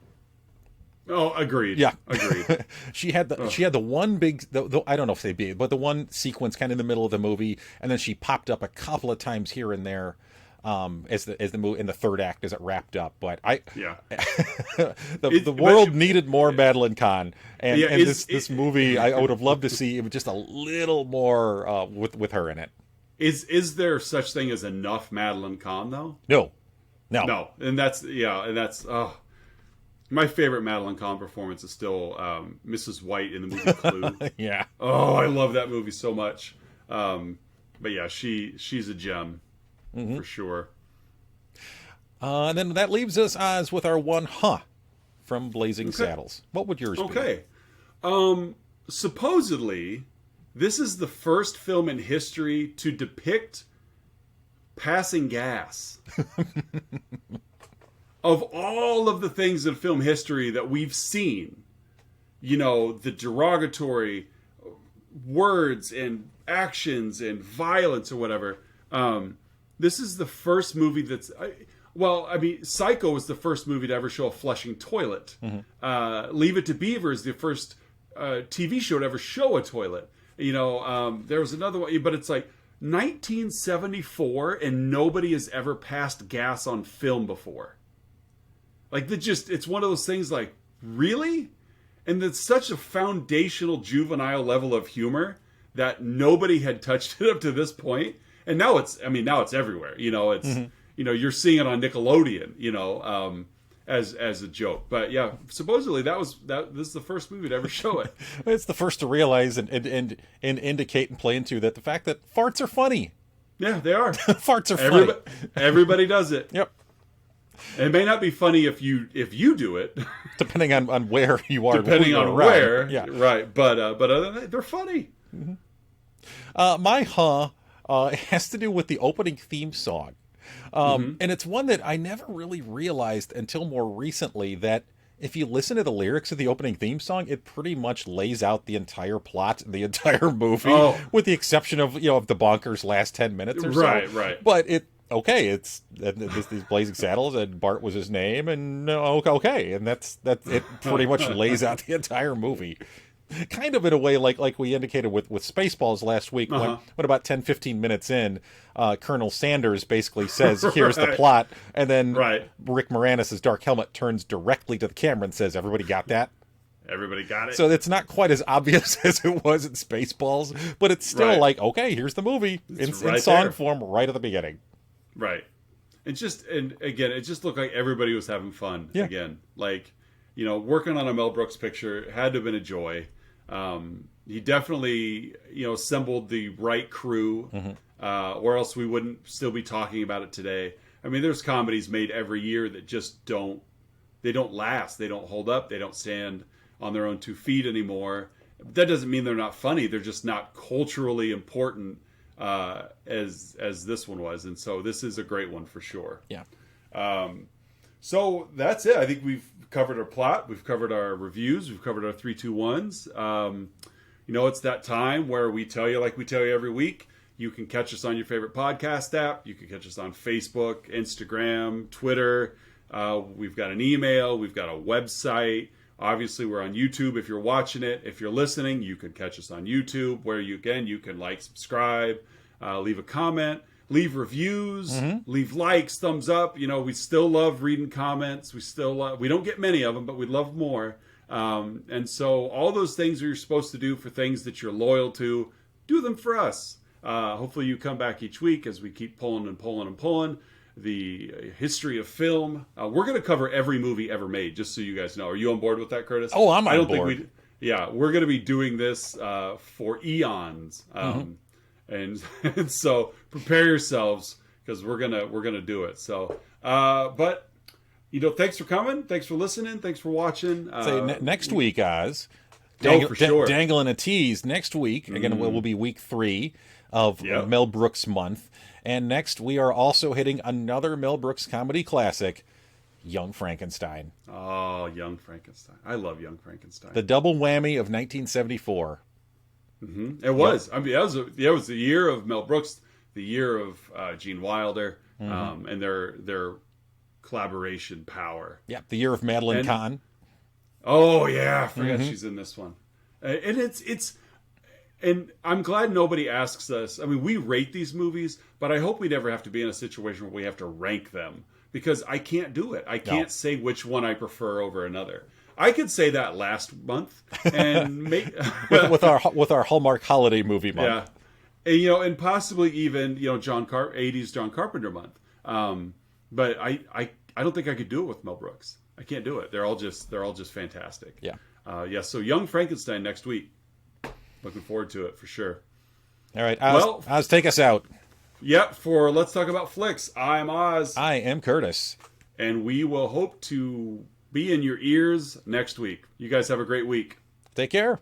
Oh, agreed. Yeah, agreed. she had the one big, I don't know if they be, but the one sequence kind of in the middle of the movie, and then she popped up a couple of times here and there. As the movie in the third act as it wrapped up, but the world needed more Madeline Kahn, and this movie I would have loved to see it was just a little more with her in it. Is there such thing as enough Madeline Kahn though? No, and that's my favorite Madeline Kahn performance is still Mrs. White in the movie Clue. Yeah. Oh, I love that movie so much. But yeah, she's a gem. For sure. And then that leaves us, Oz, with our one from Blazing Saddles. What would yours be? Okay. Supposedly, this is the first film in history to depict passing gas. Of all of the things in film history that we've seen, you know, the derogatory words and actions and violence or whatever, this is the first movie that's... Psycho was the first movie to ever show a flushing toilet. Leave It to Beaver is the first TV show to ever show a toilet. You know, there was another one, but it's like 1974 and nobody has ever passed gas on film before. Like, it's one of those things like, really? And it's such a foundational juvenile level of humor that nobody had touched it up to this point. And now it's everywhere. You know, it's you know, you're seeing it on Nickelodeon, you know, as a joke. But yeah, supposedly this is the first movie to ever show it. It's the first to realize and indicate and play into that the fact that farts are funny. Yeah, they are. Farts are funny. Everybody does it. Yep. And it may not be funny if you do it, depending on where you are. Depending on where, yeah, right. But other than that, they're funny. My it has to do with the opening theme song. And it's one that I never really realized until more recently that if you listen to the lyrics of the opening theme song, it pretty much lays out the entire plot, the entire movie, with the exception of, you know, of the bonkers last 10 minutes or so. Right. But it's these Blazing Saddles, and Bart was his name, and okay, and that's it. Pretty much lays out the entire movie. Kind of in a way like we indicated with Spaceballs last week, when about 10-15 minutes in, Colonel Sanders basically says, here's the plot, and then Rick Moranis' Dark Helmet turns directly to the camera and says, everybody got that? Everybody got it? So it's not quite as obvious as it was in Spaceballs, but it's still like, okay, here's the movie in song form right at the beginning. Right. And again, it just looked like everybody was having fun again. Like, you know, working on a Mel Brooks picture had to have been a joy. He definitely, you know, assembled the right crew, or else we wouldn't still be talking about it today. I mean, there's comedies made every year that just don't last. They don't hold up. They don't stand on their own 2 feet anymore. That doesn't mean they're not funny. They're just not culturally important as this one was. And so this is a great one for sure. Yeah. So that's it. I think we've covered our plot. We've covered our reviews. We've covered our 3, 2, 1s. It's that time where we tell you, like we tell you every week, you can catch us on your favorite podcast app. You can catch us on Facebook, Instagram, Twitter. We've got an email. We've got a website. Obviously, we're on YouTube if you're watching it. If you're listening, you can catch us on YouTube, where you can like, subscribe, leave a comment, leave reviews, leave likes, thumbs up. We still love reading comments. We don't get many of them, but we'd love more. And so all those things you're supposed to do for things that you're loyal to, do them for us. Hopefully you come back each week as we keep pulling the history of film. We're going to cover every movie ever made, just so you guys know. Are you on board with that, Curtis? Oh, I'm on board. We're going to be doing this for eons. And so prepare yourselves, because we're gonna do it. So, but thanks for coming, thanks for listening, thanks for watching. Next week, Oz. For sure. Dangling a tease next week. Again, will be week 3 of Mel Brooks month, and next we are also hitting another Mel Brooks comedy classic, Young Frankenstein. Oh, Young Frankenstein! I love Young Frankenstein. The double whammy of 1974. It was. Yep. I mean, it was the year of Mel Brooks, the year of Gene Wilder, and their collaboration power. Yeah, the year of Madeline Kahn. Oh yeah, I forgot she's in this one. And and I'm glad nobody asks us. I mean, we rate these movies, but I hope we never have to be in a situation where we have to rank them, because I can't do it. I can't say which one I prefer over another. I could say that last month, and with our Hallmark holiday movie month. Yeah, and possibly even 80s John Carpenter month. But I don't think I could do it with Mel Brooks. I can't do it. They're all just fantastic. Yeah. So Young Frankenstein next week. Looking forward to it for sure. All right, Oz, take us out. Yep. For Let's Talk About Flicks, I'm Oz. I am Curtis, and we will hope to be in your ears next week. You guys have a great week. Take care.